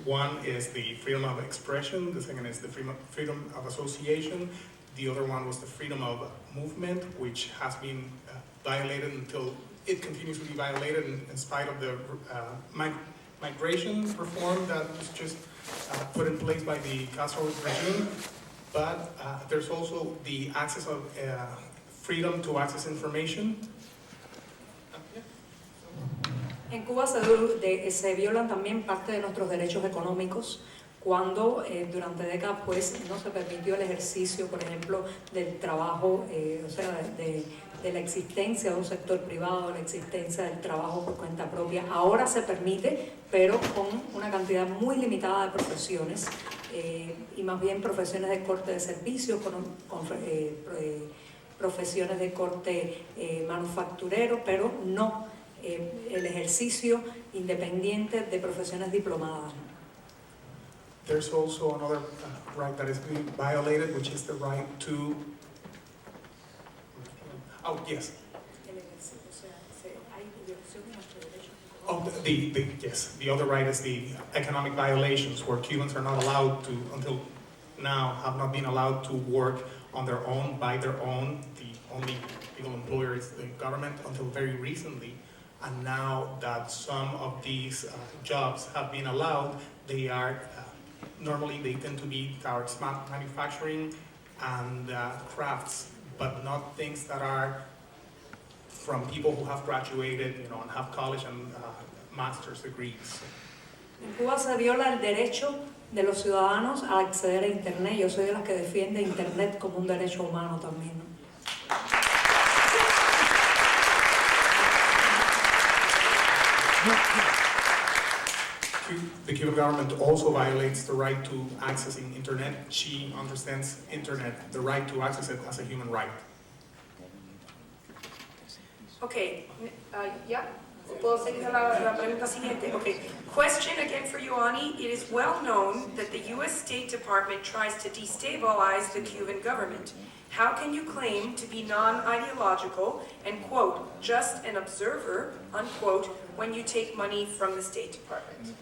One is the freedom of expression. The second is the freedom of association. The other one was the freedom of movement, which has been violated until it continues to be violated in spite of the migration reform that was just put in place by the Castro regime. But there's also the access of freedom to access information. En Cuba se violan también parte de nuestros derechos económicos cuando durante décadas pues, no se permitió el ejercicio, por ejemplo, del trabajo, o sea, de la existencia de un sector privado, la existencia del trabajo por cuenta propia. Ahora se permite, pero con una cantidad muy limitada de profesiones y más bien profesiones de corte de servicios, profesiones de corte manufacturero, pero no el ejercicio independiente de profesiones diplomadas. There's also another right that is being violated, which is the right to... Oh, yes. Oh, yes. The other right is the economic violations, where Cubans are not allowed to, until now, have not been allowed to work on their own, by their own. The only legal employer is the government until very recently. And now that some of these jobs have been allowed, they are normally they tend to be towards manufacturing and crafts, but not things that are from people who have graduated, and have college and master's degrees. En Cuba se viola el derecho de los ciudadanos a acceder a Internet. Yo soy de las que defiende Internet como un derecho humano también, ¿no? The Cuban government also violates the right to accessing Internet. She understands Internet, the right to access it, as a human right. Okay, yeah, puedo seguir la pregunta siguiente. Okay, question again for Yoani. It is well known that the U.S. State Department tries to destabilize the Cuban government. How can you claim to be non-ideological and, quote, just an observer, unquote, when you take money from the State Department?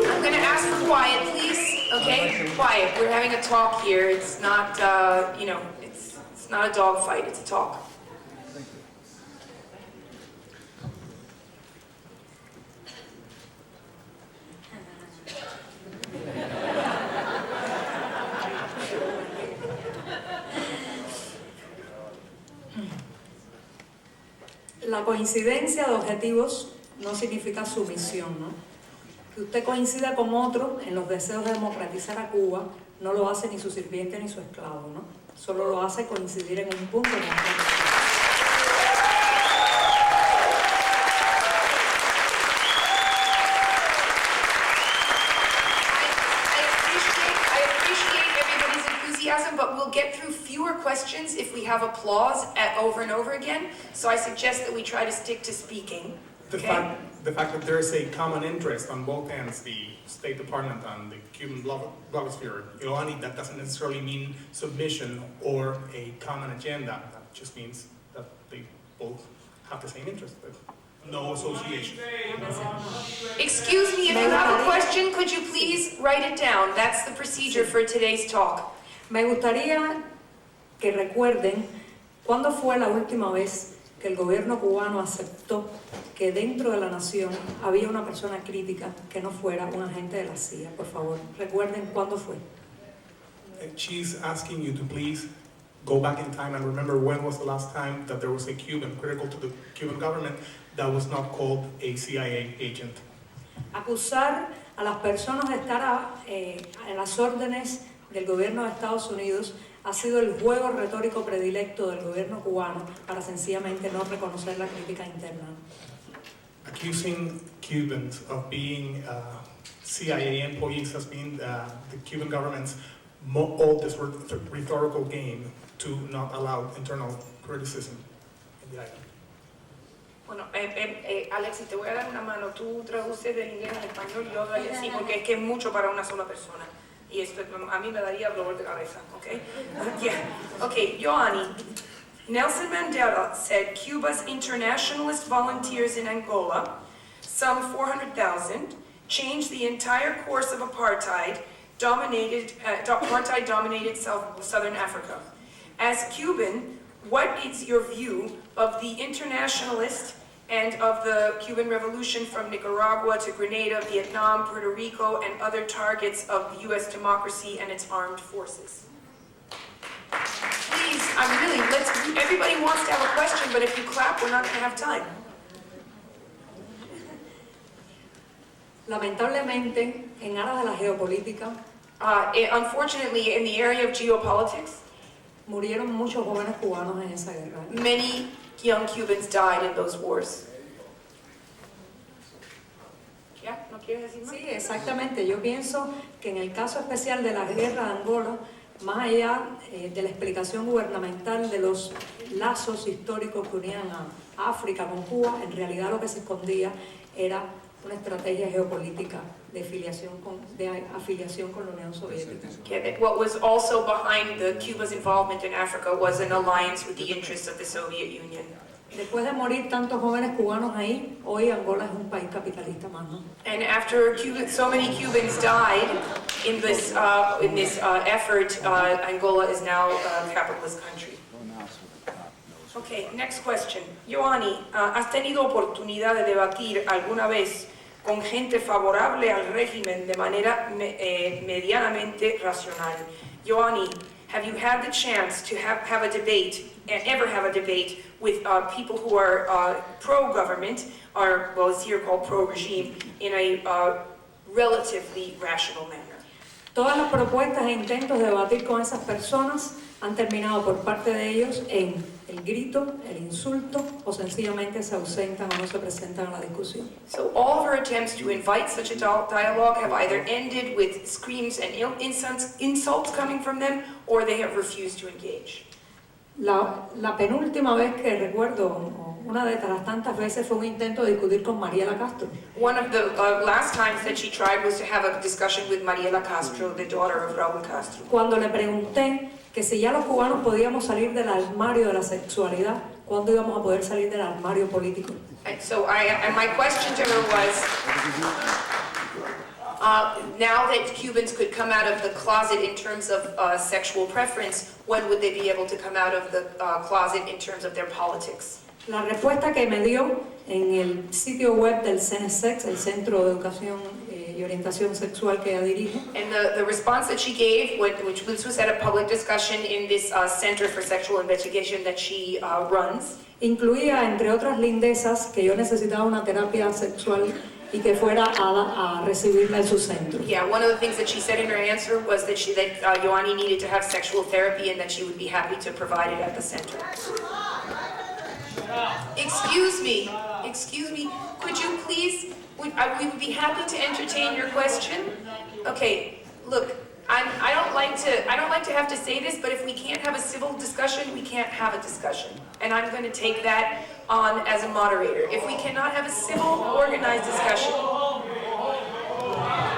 I'm going to ask for quiet, please. Okay? Quiet. We're having a talk here. It's not, it's not a dog fight. It's a talk. La coincidencia de objetivos no significa sumisión, ¿no? Que usted coincida con otro en los deseos de democratizar a Cuba no lo hace ni su sirviente ni su esclavo, ¿no? Solo lo hace coincidir en un punto. But we'll get through fewer questions if we have applause over and over again. So I suggest that we try to stick to speaking. Okay? The fact that there is a common interest on both ends, the State Department and the Cuban blogosphere, Yoani, that doesn't necessarily mean submission or a common agenda. That just means that they both have the same interest, but no association. Excuse me, if you have a question, could you please write it down? That's the procedure for today's talk. Me gustaría que recuerden cuándo fue la última vez que el gobierno cubano aceptó que dentro de la nación había una persona crítica que no fuera un agente de la CIA. Por favor, recuerden cuándo fue. She's asking you to please go back in time and remember when was the last time that there was a Cuban critical to the Cuban government that was not called a CIA agent. Acusar a las personas de estar en las órdenes del gobierno de Estados Unidos ha sido el juego retórico predilecto del gobierno cubano para sencillamente no reconocer la crítica interna. Accusing Cubans of being CIA employees has been the Cuban government's oldest rhetorical game to not allow internal criticism in the island. Bueno, Alex, si te voy a dar una mano, tú traduces del inglés al español y yo hablo así, porque es que es mucho para una sola persona. Y esto a mí me daría dolor de cabeza, okay? Yeah. Okay, Yoani. Nelson Mandela said Cuba's internationalist volunteers in Angola, some 400,000, changed the entire course of apartheid-dominated Southern Africa. As Cuban, what is your view of the internationalist and of the Cuban Revolution from Nicaragua to Grenada, Vietnam, Puerto Rico, and other targets of U.S. democracy and its armed forces? Please, everybody wants to have a question, but if you clap, we're not going to have time. Lamentablemente, en aras de la geopolítica, Unfortunately, in the area of geopolitics, murieron muchos jóvenes cubanos en esa guerra. many young Cubans died in those wars. ¿Ya? ¿No quieres decir más? Sí, exactamente. Yo pienso que en el caso especial de la guerra de Angola, más allá de la explicación gubernamental de los lazos históricos que unían a África con Cuba, en realidad lo que se escondía era una estrategia geopolítica de afiliación con la Unión Soviética. Yeah, what was also behind Cuba's involvement in Africa was an alliance with the interests of the Soviet Union. Después de morir tantos jóvenes cubanos ahí, hoy Angola es un país capitalista más, ¿no? And after so many Cubans died in this effort, Angola is now a capitalist country. Okay, next question. Yoani, ¿has tenido oportunidad de debatir alguna vez con gente favorable al régimen de manera medianamente racional? Yoani, have you had the chance to have a debate, and ever have a debate, with people who are pro-government, or well, it's here called pro-regime, in a relatively rational manner? Todas las propuestas e intentos de debatir con esas personas han terminado por parte de ellos en el grito, el insulto, o sencillamente se ausentan o no se presentan a la discusión. So all of her attempts to invite such a dialogue have either ended with screams and insults coming from them, or they have refused to engage. La penúltima vez que recuerdo, o una de las tantas veces, fue un intento de discutir con Mariela Castro. One of the last times that she tried was to have a discussion with Mariela Castro, the daughter of Raúl Castro. Cuando le pregunté que si ya los cubanos podíamos salir del armario de la sexualidad, ¿cuándo íbamos a poder salir del armario político? And so my question to her was, now that Cubans could come out of the closet in terms of sexual preference, when would they be able to come out of the closet in terms of their politics? La respuesta que me dio en el sitio web del CENESEX, el Centro de Educación y Orientación Sexual que ella dirige, And the response that she gave, which was at a public discussion in this Center for Sexual Investigation that she runs, incluía, entre otras lindezas, que yo necesitaba una terapia sexual y que fuera a recibirla en su centro. yeah, one of the things that she said in her answer was that Yoani needed to have sexual therapy and that she would be happy to provide it at the center. Excuse me, could you please, we would be happy to entertain your question. Okay, look, I don't like to have to say this, but if we can't have a civil discussion, we can't have a discussion. And I'm going to take that on as a moderator. If we cannot have a civil, organized discussion.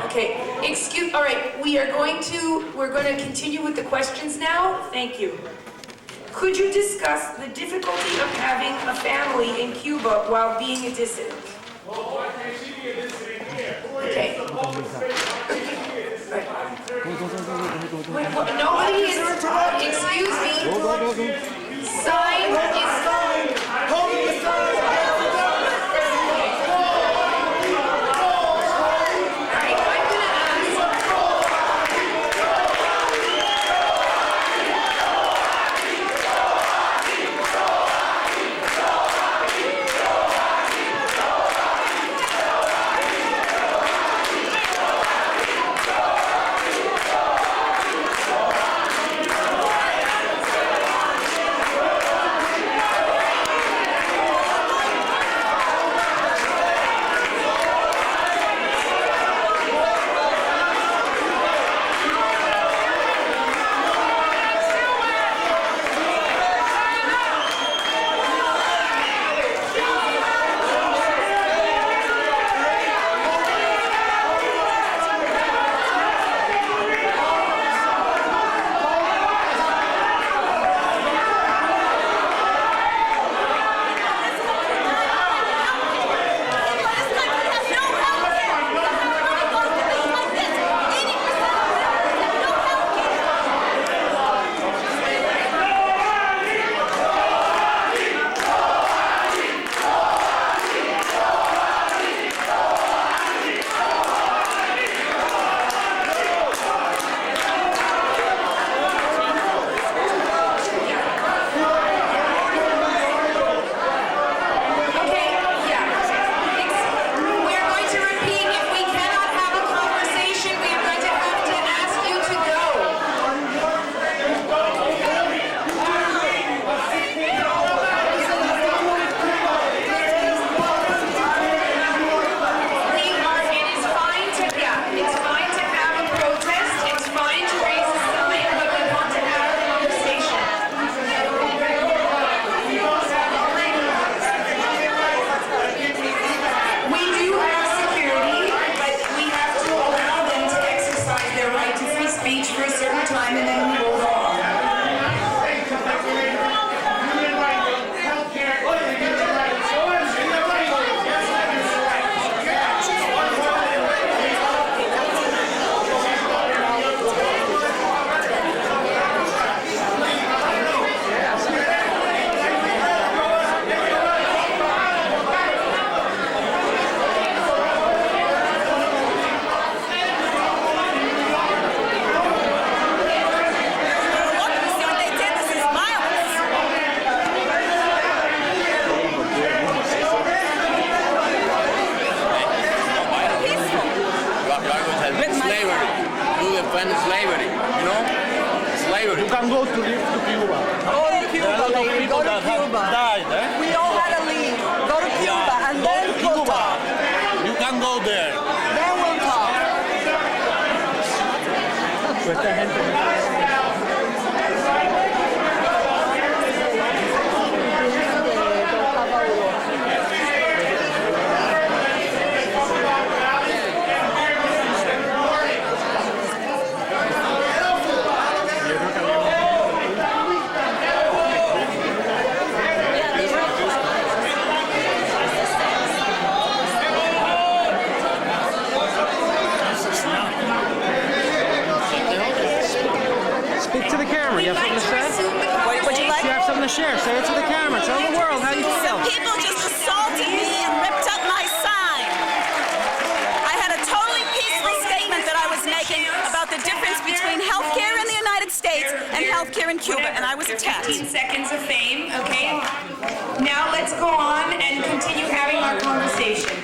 Okay, all right, we're going to continue with the questions now. Thank you. Could you discuss the difficulty of having a family in Cuba while being a dissident? Okay. Nobody is, excuse me, sign is, defend slavery, you know? Slavery. You can go to live to Cuba. Go to There are a Cuba, lot of baby. people Go to that have Cuba. died, eh? We all had to leave. Go to Cuba, and Go then to we'll Cuba. talk. You can go there. Then we'll talk. Speak to the camera. You have something to say? Would you like? You have something to share. Say it to the camera. Tell the world how you feel. People just assaulted me and ripped up my sign. I had a totally peaceful statement that I was making about the difference between healthcare in the United States and healthcare in Cuba, and I was attacked. 15 seconds of fame, okay? Now let's go on and continue having our conversation.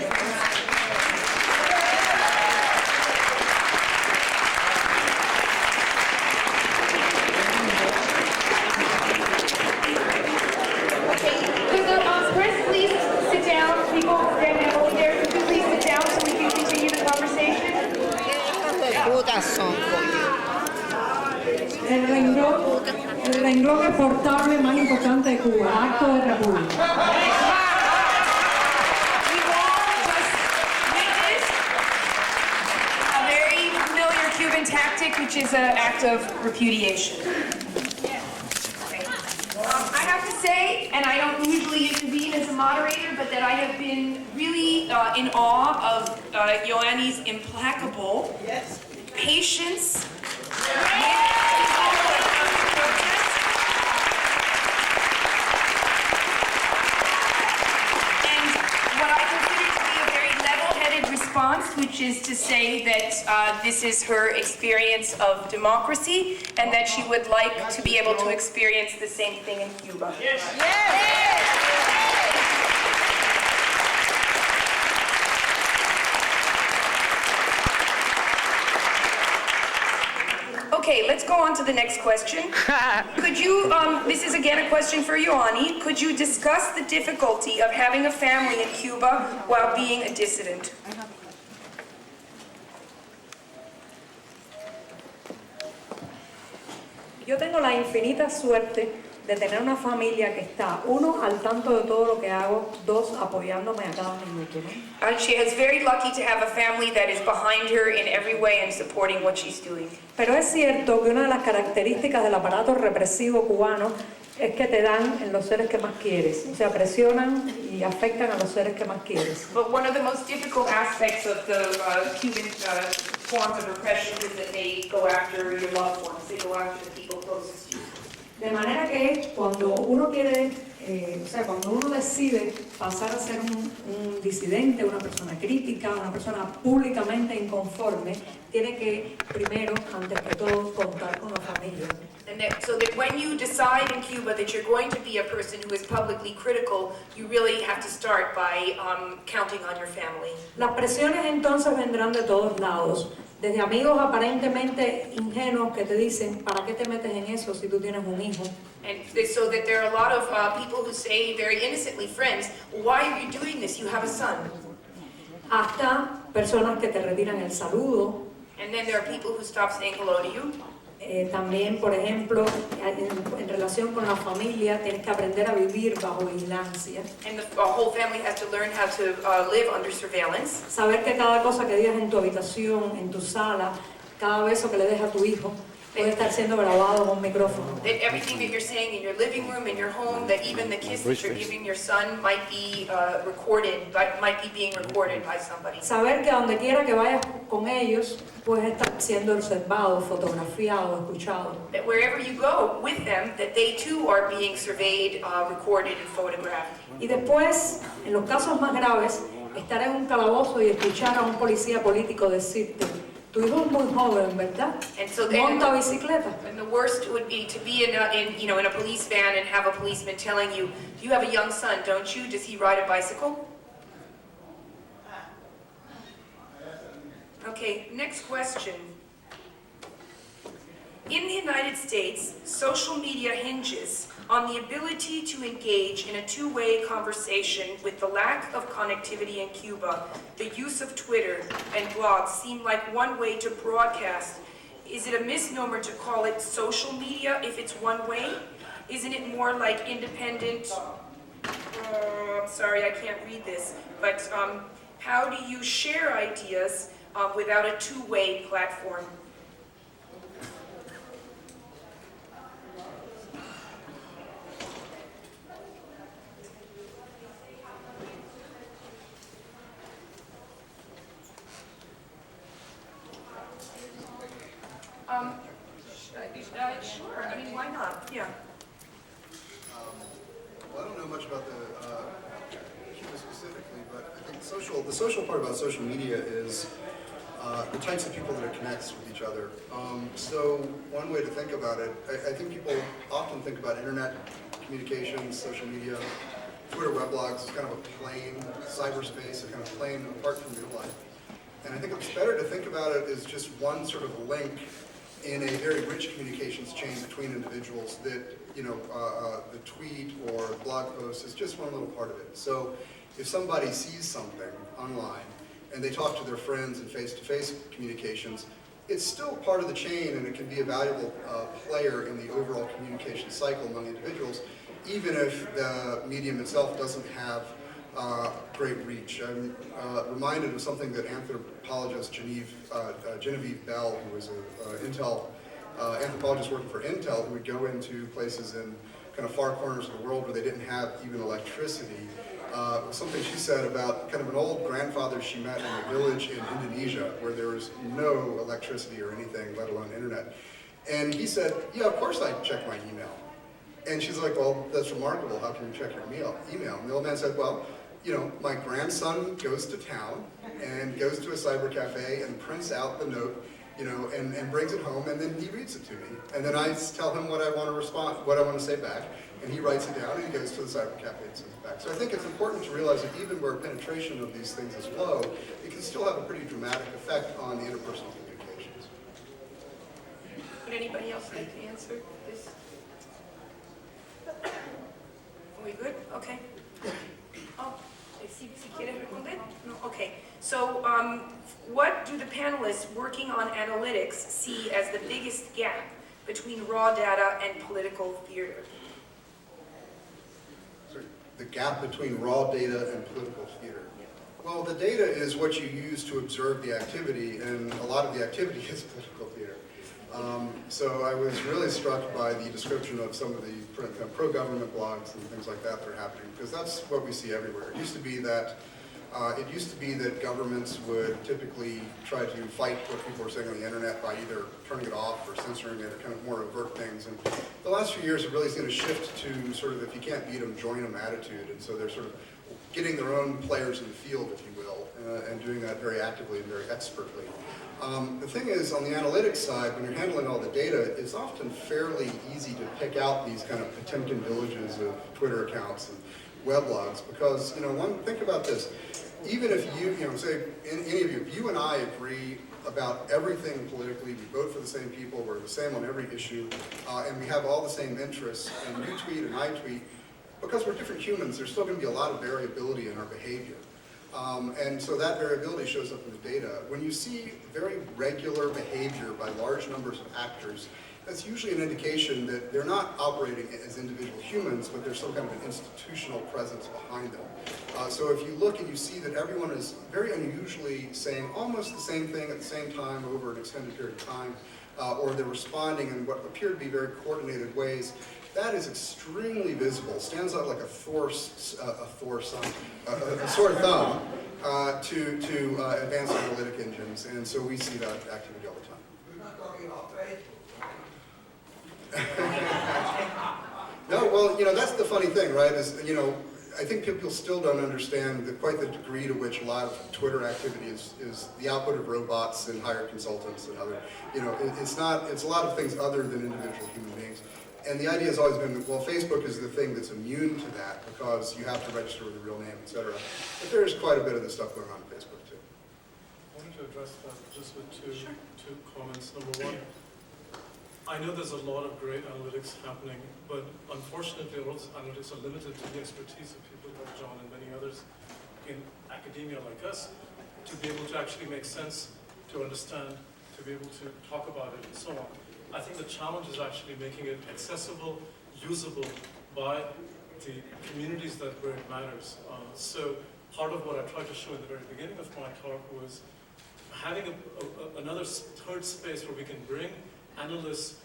Could the press please sit down? People standing over there, could you please sit down so we can continue the conversation? El renglón exportable más importante de Cuba, acto de república. We all just witnessed a very familiar Cuban tactic, which is an act of repudiation. I have to say, and I don't usually intervene as a moderator, but that I have been really in awe of Yoani's implacable patience. Response, which is to say that this is her experience of democracy and that she would like to be able to experience the same thing in Cuba. Okay, let's go on to the next question. Could you, this is again a question for Yoani, could you discuss the difficulty of having a family in Cuba while being a dissident? Yo tengo la infinita suerte de tener una familia que está, uno, al tanto de todo lo que hago, dos, apoyándome a cada minuto, ¿no? She is very lucky to have a family that is behind her in every way and supporting what she's doing. Pero es cierto que una de las características del aparato represivo cubano es que te dan en los seres que más quieres, o sea, presionan y afectan a los seres que más quieres. But one of the most difficult aspects of the Cuban forms of repression is that they go after your loved ones, they go after the people closest to you. De manera que cuando uno quiere, o sea, cuando uno decide pasar a ser un disidente, una persona crítica, una persona públicamente inconforme, tiene que primero, antes que todo, contar con la familia. And that, so that when you decide in Cuba that you're going to be a person who is publicly critical, you really have to start by counting on your family. Las presiones entonces vendrán de todos lados. Desde amigos aparentemente ingenuos que te dicen, ¿para qué te metes en eso si tú tienes un hijo? And so that there are a lot of people who say very innocently, friends, why are you doing this? You have a son. Hasta personas que te retiran el saludo. And then there are people who stop saying hello to you. También, por ejemplo, en relación con la familia, tienes que aprender a vivir bajo vigilancia. And the whole family has to learn how to live under surveillance. Saber que cada cosa que digas en tu habitación, en tu sala, cada beso que le des a tu hijo, puede estar siendo grabado con un micrófono. That everything that you're saying in your living room, in your home, that even the kiss that you're giving your son might be recorded, might be being recorded by somebody. Saber que donde quiera que vayas con ellos, puedes estar siendo observado, fotografiado, escuchado. That wherever you go with them, that they too are being surveyed, recorded, and photographed. Y después, en los casos más graves, estar en un calabozo y escuchar a un policía político decirte, tu hijo es muy joven, ¿verdad? And so then, Monta bicicleta. and the worst would be to be in a police van and have a policeman telling you, you have a young son, don't you? Does he ride a bicycle? Okay, next question. In the United States, social media hinges on the ability to engage in a two-way conversation. With the lack of connectivity in Cuba, the use of Twitter and blogs seem like one way to broadcast. Is it a misnomer to call it social media if it's one way? Isn't it more like independent, I'm sorry, I can't read this, but how do you share ideas without a two-way platform? Sure, I mean, why not? Yeah. Well, I don't know much about the Cuba specifically, but I think the social part about social media is the types of people that it connects with each other. So one way to think about it, I think people often think about internet communications, social media, Twitter weblogs as kind of a plain cyberspace, a kind of plain apart from real life. And I think it's better to think about it as just one sort of link in a very rich communications chain between individuals that, you know, the tweet or blog post is just one little part of it. So if somebody sees something online and they talk to their friends in face-to-face communications, it's still part of the chain and it can be a valuable player in the overall communication cycle among individuals, even if the medium itself doesn't have great reach. I'm reminded of something that anthropologist Genevieve Bell, who was an anthropologist working for Intel, who would go into places in kind of far corners of the world where they didn't have even electricity. Something she said about kind of an old grandfather she met in a village in Indonesia where there was no electricity or anything, let alone internet. And he said, yeah, of course I check my email. And she's like, well, that's remarkable. How can you check your email? And the old man said, well, you know, my grandson goes to town and goes to a cyber cafe and prints out the note, you know, and brings it home, and then he reads it to me. And then I tell him what I want to respond, what I want to say back, and he writes it down and he goes to the cyber cafe and sends it back. So I think it's important to realize that even where penetration of these things is low, it can still have a pretty dramatic effect on the interpersonal communications. Would anybody else like to answer this? Are we good? Okay. Oh, si quieres responder? No, okay. So, what do the panelists working on analytics see as the biggest gap between raw data and political theater? So the gap between raw data and political theater. Well, the data is what you use to observe the activity, and a lot of the activity is political theater. So I was really struck by the description of some of the pro-government blogs and things like that that are happening, because that's what we see everywhere. It used to be that governments would typically try to fight what people were saying on the internet by either turning it off or censoring it or kind of more overt things. And the last few years have really seen a shift to sort of, if you can't beat them, join them attitude. And so they're sort of getting their own players in the field, if you will, and doing that very actively and very expertly. The thing is, on the analytics side, when you're handling all the data, it's often fairly easy to pick out these kind of Potemkin villages of Twitter accounts and weblogs, because, you know, think about this. Even if say, any of you, if you and I agree about everything politically, we vote for the same people, we're the same on every issue, and we have all the same interests, and you tweet and I tweet, because we're different humans, there's still going to be a lot of variability in our behavior. And so that variability shows up in the data. When you see very regular behavior by large numbers of actors, that's usually an indication that they're not operating as individual humans, but there's some kind of an institutional presence behind them. So if you look and you see that everyone is very unusually saying almost the same thing at the same time over an extended period of time, or they're responding in what appear to be very coordinated ways, that is extremely visible. Stands out like a sore thumb to advanced analytic engines, and so we see that activity all the time. We're not talking about Facebook. No, well, you know, that's the funny thing, right? Is, you know, I think people still don't understand quite the degree to which a lot of Twitter activity is the output of robots and hired consultants and other, you know, it's a lot of things other than individual human beings. And the idea has always been, well, Facebook is the thing that's immune to that because you have to register with a real name, et cetera. But there's quite a bit of this stuff going on Facebook, too. I wanted to address that just with two comments. Number one, I know there's a lot of great analytics happening, but unfortunately, a lot of analytics are limited to the expertise of people like John and many others in academia like us to be able to actually make sense, to understand, to be able to talk about it, and so on. I think the challenge is actually making it accessible, usable by the communities where it matters. So part of what I tried to show in the very beginning of my talk was having another third space where we can bring analysts,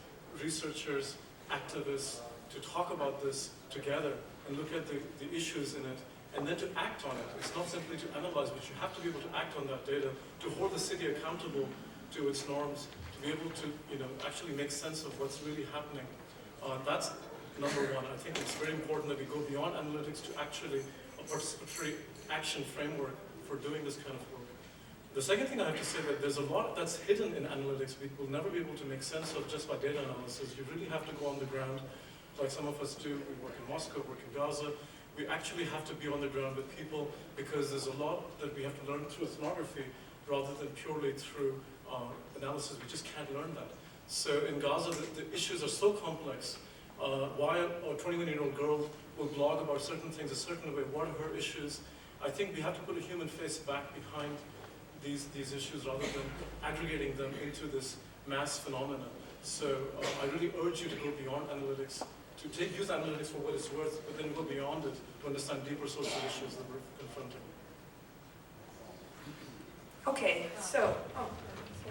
researchers, activists to talk about this together and look at the issues in it and then to act on it. It's not simply to analyze, but you have to be able to act on that data, to hold the city accountable to its norms, to be able to actually make sense of what's really happening. That's number one. I think it's very important that we go beyond analytics to actually a participatory action framework for doing this kind of work. The second thing I have to say that there's a lot that's hidden in analytics we will never be able to make sense of just by data analysis. You really have to go on the ground, like some of us do. We work in Moscow, work in Gaza. We actually have to be on the ground with people because there's a lot that we have to learn through ethnography rather than purely through analysis. We just can't learn that. So in Gaza, the issues are so complex. Why a 21-year-old girl will blog about certain things a certain way, what are her issues? I think we have to put a human face back behind these issues rather than aggregating them into this mass phenomena. So I really urge you to go beyond analytics, to use analytics for what it's worth, but then go beyond it to understand deeper social issues that we're confronting. Okay, so,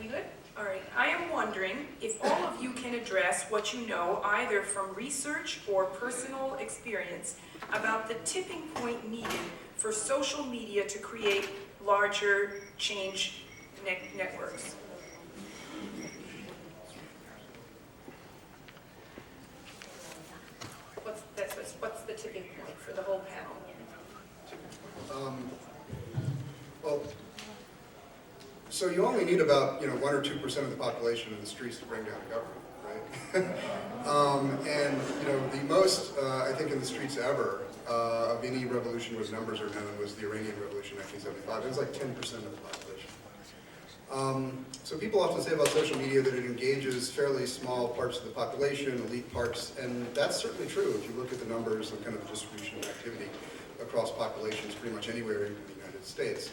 we good? All right, I am wondering if all of you can address what you know, either from research or personal experience, about the tipping point needed for social media to create larger change networks. What's the tipping point for the whole panel? Well, so you only need about 1 or 2% of the population in the streets to bring down the government, right? And the most I think in the streets ever of any revolution whose numbers are known was the Iranian Revolution in 1975. It was like 10% of the population. So people often say about social media that it engages fairly small parts of the population, elite parts, and that's certainly true if you look at the numbers and kind of the distribution of activity across populations pretty much anywhere in the United States.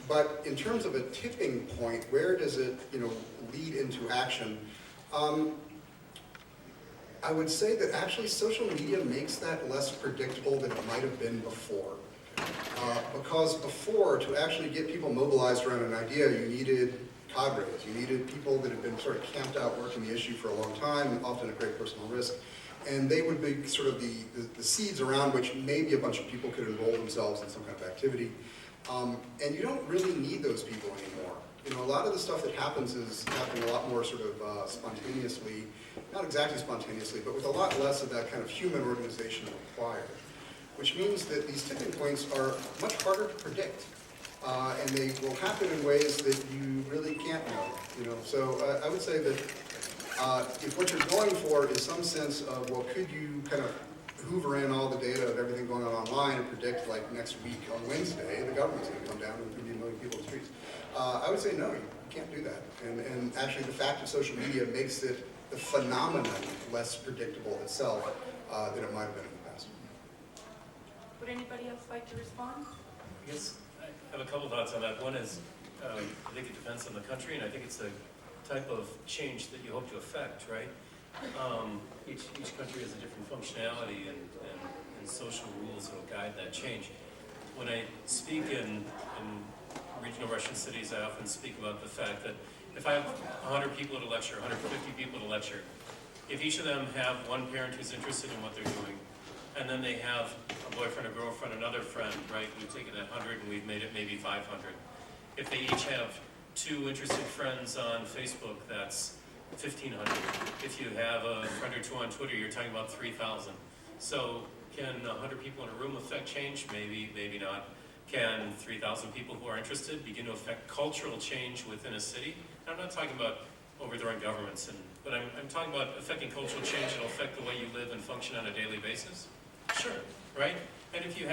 But in terms of a tipping point, where does it lead into action? I would say that actually social media makes that less predictable than it might have been before. Because before, to actually get people mobilized around an idea, you needed cadres. You needed people that had been sort of camped out working the issue for a long time, often at great personal risk. And they would be sort of the seeds around which maybe a bunch of people could enroll themselves in some kind of activity. And you don't really need those people anymore. A lot of the stuff that happens is happening a lot more sort of spontaneously, not exactly spontaneously, but with a lot less of that kind of human organization required. Which means that these tipping points are much harder to predict. And they will happen in ways that you really can't know. So I would say that if what you're going for is some sense of, well, could you kind of hoover in all the data of everything going on online and predict, like, next week on Wednesday, the government's going to come down and there's going to be a million people in the streets. I would say no, you can't do that. And actually the fact of social media makes it, the phenomenon, less predictable itself than it might have been in the past. Would anybody else like to respond? I guess I have a couple thoughts on that. One is, I think it depends on the country, and I think it's the type of change that you hope to affect, right? Each country has a different functionality and social rules that will guide that change. When I speak in regional Russian cities, I often speak about the fact that if I have 100 people at a lecture, 150 people at a lecture, if each of them have one parent who's interested in what they're doing, and then they have a boyfriend, a girlfriend, another friend, right? We've taken that 100 and we've made it maybe 500. If they each have 2 interested friends on Facebook, that's 1,500. If you have a friend or 2 on Twitter, you're talking about 3,000. So can 100 people in a room affect change? Maybe, maybe not. Can 3,000 people who are interested begin to affect cultural change within a city? And I'm not talking about overthrowing governments, but I'm talking about affecting cultural change that will affect the way you live and function on a daily basis. Sure, right? And if you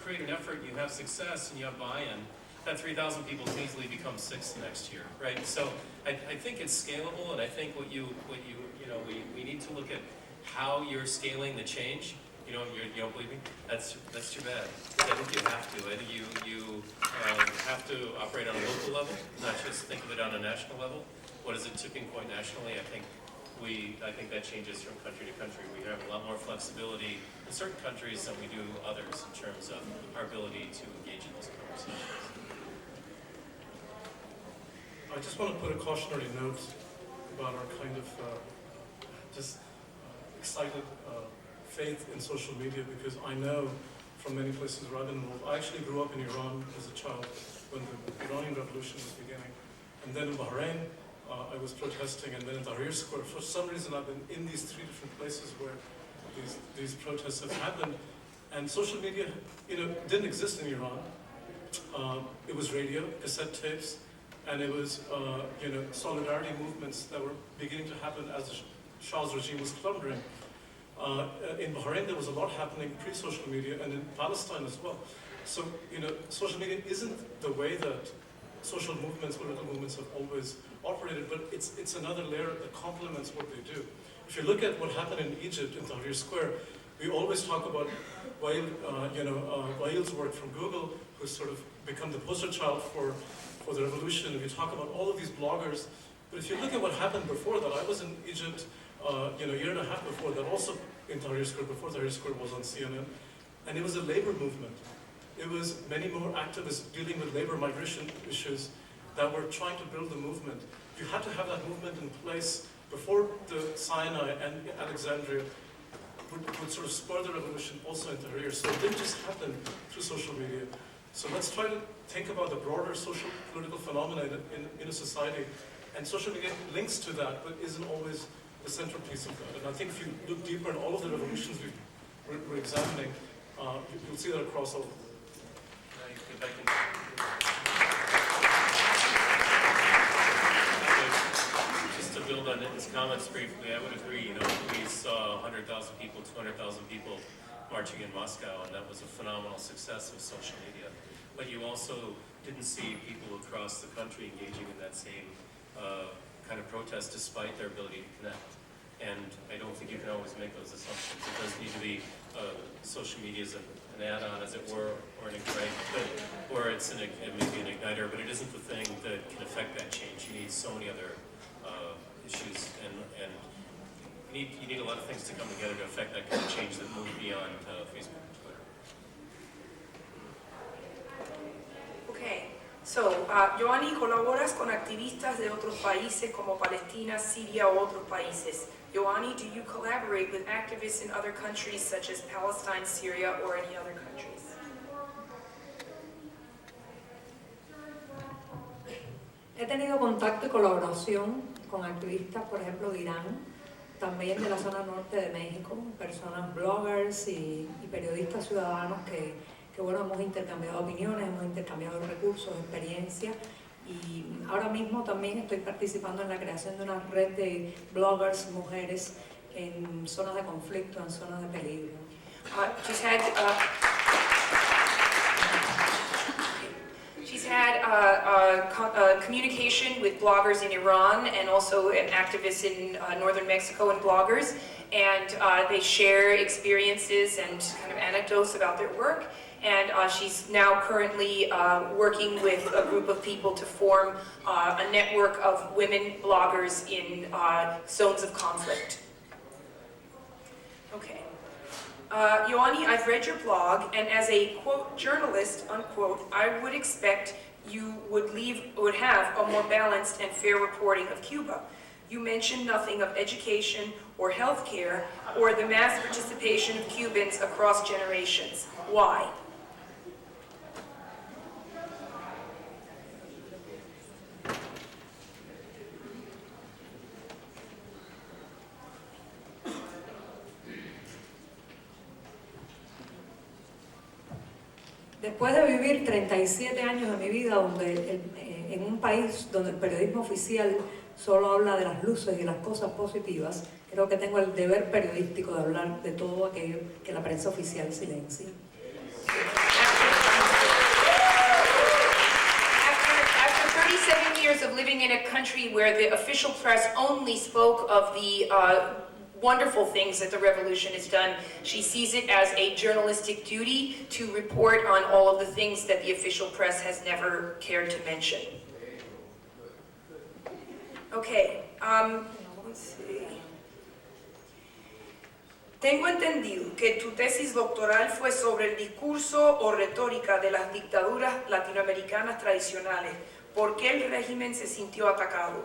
create an effort, you have success, and you have buy-in, that 3,000 people can easily become 6 next year, right? So I think it's scalable, and I think we need to look at how you're scaling the change. You don't believe me? That's too bad. I think you have to. I think you have to operate on a local level, not just think of it on a national level. What is a tipping point nationally? I think that changes from country to country. We have a lot more flexibility in certain countries than we do others in terms of our ability to engage in those conversations. I just want to put a cautionary note about our kind of excited faith in social media, because I know from many places where I've been involved. I actually grew up in Iran as a child when the Iranian Revolution was beginning. And then in Bahrain, I was protesting, and then in Tahrir Square. For some reason, I've been in these 3 different places where these protests have happened. And social media, didn't exist in Iran. It was radio, cassette tapes, and it was, solidarity movements that were beginning to happen as the Shah's regime was slumbering. In Bahrain, there was a lot happening pre-social media, and in Palestine as well. So, social media isn't the way that social movements, political movements have always operated, but it's another layer that complements what they do. If you look at what happened in Egypt, in Tahrir Square, we always talk about Wael's work from Google, who's sort of become the poster child for the revolution, and we talk about all of these bloggers. But if you look at what happened before that, I was in Egypt a year and a half before that, also in Tahrir Square, before Tahrir Square was on CNN, and it was a labor movement. It was many more activists dealing with labor migration issues that were trying to build the movement. You had to have that movement in place before the Sinai and Alexandria would sort of spur the revolution also in Tahrir. So it didn't just happen through social media. So let's try to think about the broader social political phenomena in a society. And social media links to that, but isn't always the centerpiece of that. And I think if you look deeper in all of the revolutions we're examining, you'll see that across all of them. Just to build on his comments briefly, I would agree. We saw 100,000 people, 200,000 people marching in Moscow, and that was a phenomenal success of social media. But you also didn't see people across the country engaging in that same kind of protest despite their ability to connect. And I don't think you can always make those assumptions. It does need to be social media as an add-on, as it were, or an ignite, or it's maybe an igniter, but it isn't the thing that can affect that change. You need so many other issues, and you need a lot of things to come together to affect that kind of change that move beyond Facebook and Twitter. Okay, so Yoani, colaboras con activistas de otros países como Palestina, Siria o otros países. Yoani, do you collaborate with activists in other countries such as Palestine, Syria, or any other countries? He tenido contacto y colaboración con activistas, por ejemplo, de Irán, también de la zona norte de México, personas, bloggers y periodistas ciudadanos que bueno, hemos intercambiado opiniones, hemos intercambiado recursos, experiencias, y ahora mismo también estoy participando en la creación de una red de bloggers, mujeres, en zonas de conflicto, en zonas de peligro. She's had communication with bloggers in Iran and also activists in northern Mexico and bloggers, and they share experiences and kind of anecdotes about their work. And she's now currently working with a group of people to form a network of women bloggers in zones of conflict. Okay. Yoani, I've read your blog, and as a, quote, journalist, unquote, I would expect you would have a more balanced and fair reporting of Cuba. You mention nothing of education or healthcare or the mass participation of Cubans across generations. Why? Después de vivir 37 años de mi vida en un país donde el periodismo oficial solo habla de las luces y las cosas positivas, creo que tengo el deber periodístico de hablar de todo aquello que la prensa oficial silencia. years of living in a country where the official press only spoke of the wonderful things that the revolution has done, she sees it as a journalistic duty to report on all of the things that the official press has never cared to mention. Okay, let's see. Tengo entendido que tu tesis doctoral fue sobre el discurso o retórica de las dictaduras latinoamericanas tradicionales. ¿Por qué el régimen se sintió atacado?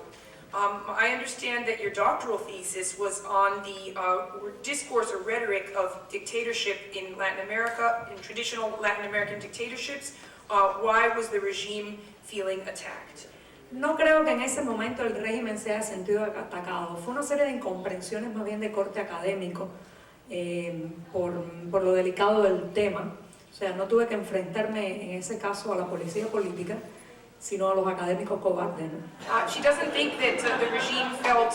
I understand that your doctoral thesis was on the discourse or rhetoric of dictatorship in Latin America, in traditional Latin American dictatorships. Why was the regime feeling attacked? No creo que en ese momento el régimen se haya sentido atacado. Fue una serie de incomprensiones más bien de corte académico por lo delicado del tema. O sea, no tuve que enfrentarme en ese caso a la policía política, sino a los académicos cobardes, ¿no? She doesn't think that the regime felt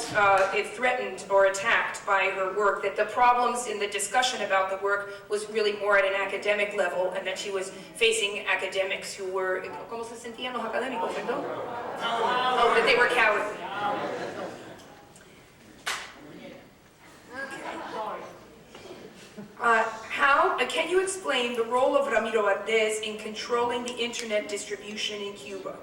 threatened or attacked by her work, that the problems in the discussion about the work was really more at an academic level, and that she was facing academics who were, ¿cómo se sentían los académicos, perdón? Oh, that they were cowardly. Can you explain the role of Ramiro Valdés in controlling the internet distribution in Cuba?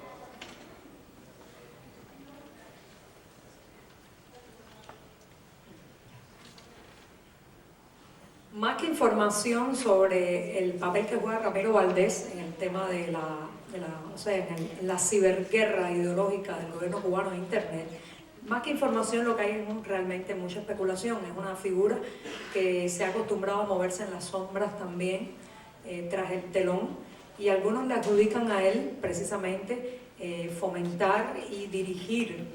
Más que información sobre el papel que juega Ramiro Valdés en el tema de o sea, en la ciberguerra ideológica del gobierno cubano en Internet, más que información lo que hay es realmente mucha especulación. Es una figura que se ha acostumbrado a moverse en las sombras también, tras el telón, y algunos le adjudican a él precisamente fomentar y dirigir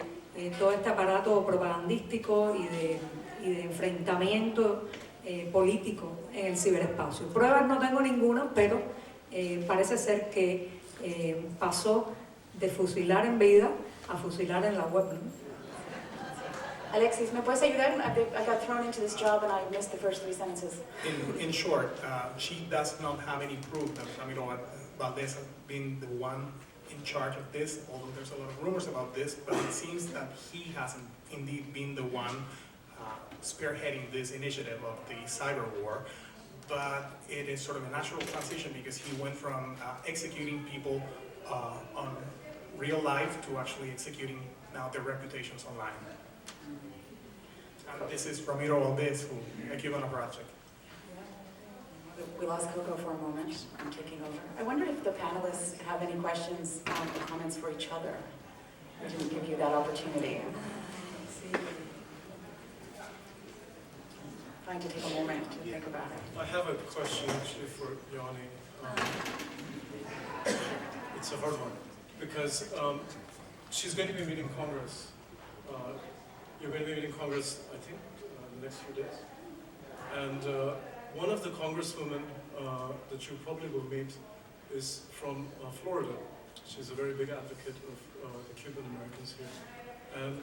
todo este aparato propagandístico y de enfrentamiento político en el ciberespacio. Pruebas no tengo ninguna, pero parece ser que pasó de fusilar en vida a fusilar en la web, ¿no? Alexis, ¿me puedes ayudar? I got thrown into this job and I missed the first 3 sentences. In short, she does not have any proof that Ramiro Valdés has been the one in charge of this, although there's a lot of rumors about this, but it seems that he hasn't indeed been the one spearheading this initiative of the cyber war. But it is sort of a natural transition because he went from executing people on real life to actually executing now their reputations online. And this is Ramiro Valdés, who a Cuban project. We lost Coco for a moment. I'm taking over. I wonder if the panelists have any questions or comments for each other. I didn't give you that opportunity. Trying to take a moment to think about it. I have a question actually for Yoani. It's a hard one because she's going to be meeting Congress. You're going to be meeting Congress, I think, the next few days. And one of the congresswomen that you probably will meet is from Florida. She's a very big advocate of the Cuban Americans here. And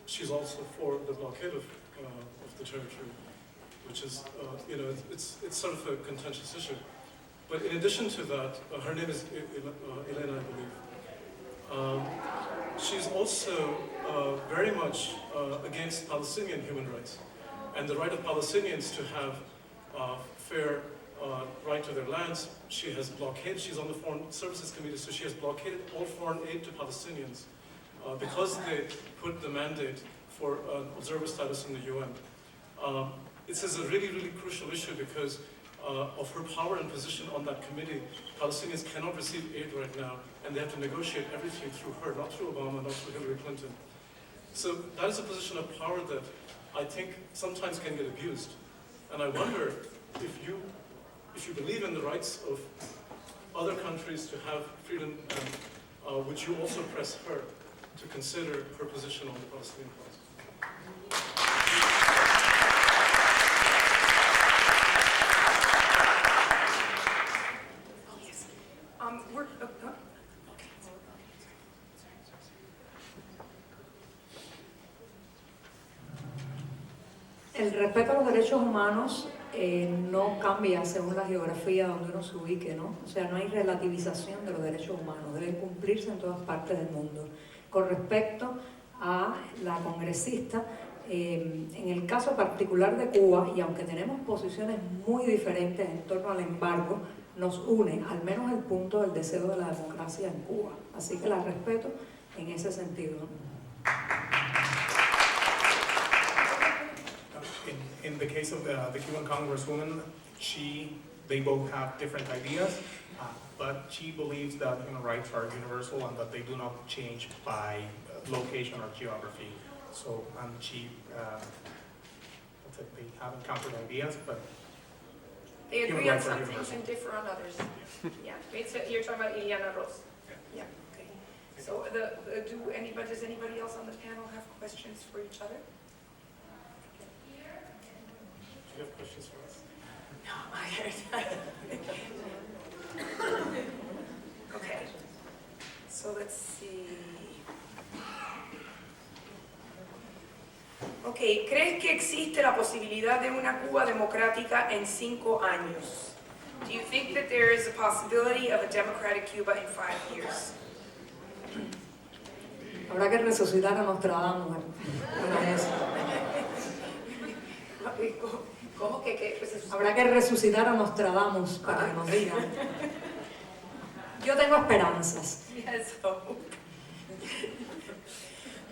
she's also for the blockade of the territory, which is, it's sort of a contentious issue. But in addition to that, her name is Elena, I believe. She's also very much against Palestinian human rights and the right of Palestinians to have fair right to their lands. She has blockaded, she's on the Foreign Services Committee, so she has blockaded all foreign aid to Palestinians because they put the mandate for observer status in the UN. This is a really, really crucial issue because of her power and position on that committee. Palestinians cannot receive aid right now, and they have to negotiate everything through her, not through Obama, not through Hillary Clinton. So that is a position of power that I think sometimes can get abused. And I wonder if you believe in the rights of other countries to have freedom, and would you also press her to consider her position on the Palestinian cause? El respeto a los derechos humanos no cambia según la geografía donde uno se ubique, ¿no? O sea, no hay relativización de los derechos humanos, deben cumplirse en todas partes del mundo. Con respecto a la congresista, en el caso particular de Cuba, y aunque tenemos posiciones muy diferentes en torno al embargo, nos une al menos el punto del deseo de la democracia en Cuba. Así que la respeto en ese sentido. In the case of the Cuban Congresswoman, they both have different ideas, but she believes that human rights are universal and that they do not change by location or geography. So, and they haven't countered ideas, but They human agree on rights are some things universal. and differ on others. Yeah, you're talking about Ileana Ross. Yeah, okay. So does anybody else on the panel have questions for each other? Do you have questions for us? No, Okay, so let's see. Okay, ¿crees que existe la posibilidad de una Cuba democrática en 5 años? Do you think that there is a possibility of a democratic Cuba in 5 years? Habrá que resucitar a Nostradamus para eso. ¿Cómo que Habrá que resucitar a Nostradamus para que nos digan. Yo tengo esperanzas. Yes,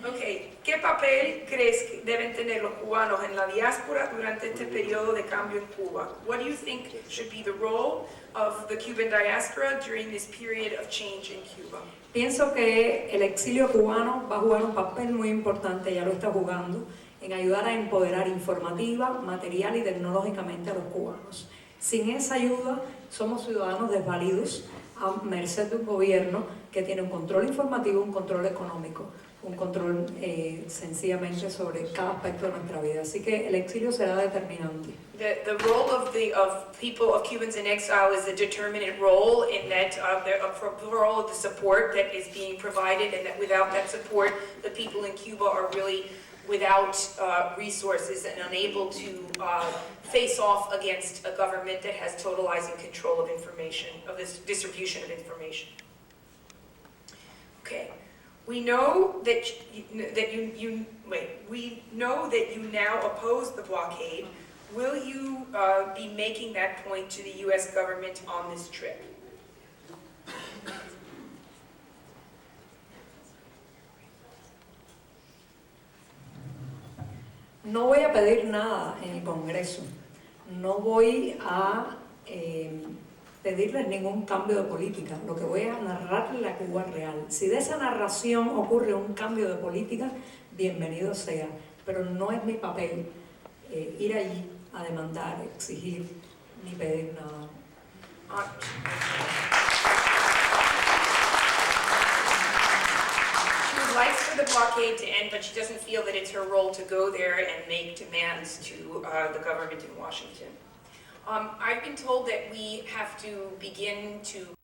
Okay, ¿qué papel crees que deben tener los cubanos en la diáspora durante este periodo de cambio en Cuba? What do you think should be the role of the Cuban diaspora during this period of change in Cuba? Pienso que el exilio cubano va a jugar un papel muy importante, ya lo está jugando, en ayudar a empoderar informativa, material y tecnológicamente a los cubanos. Sin esa ayuda, somos ciudadanos desvalidos a merced de un gobierno que tiene un control informativo, un control económico, un control sencillamente sobre cada aspecto de nuestra vida. Así que el exilio será determinante. The role of people of Cubans in exile is a determinant role in that the role of the support that is being provided, and that without that support, the people in Cuba are really without resources and unable to face off against a government that has totalizing control of information, of this distribution of information. Okay. We know that we know that you now oppose the blockade. Will you be making that point to the U.S. government on this trip? No voy a pedir nada en el Congreso. No voy a pedirles ningún cambio de política. Lo que voy a narrarle la Cuba real. Si de esa narración ocurre un cambio de política, bienvenido sea. Pero no es mi papel ir allí a demandar, exigir, ni pedir nada. She would like for the blockade to end, but she doesn't feel that it's her role to go there and make demands to the government in Washington. I've been told that we have to begin to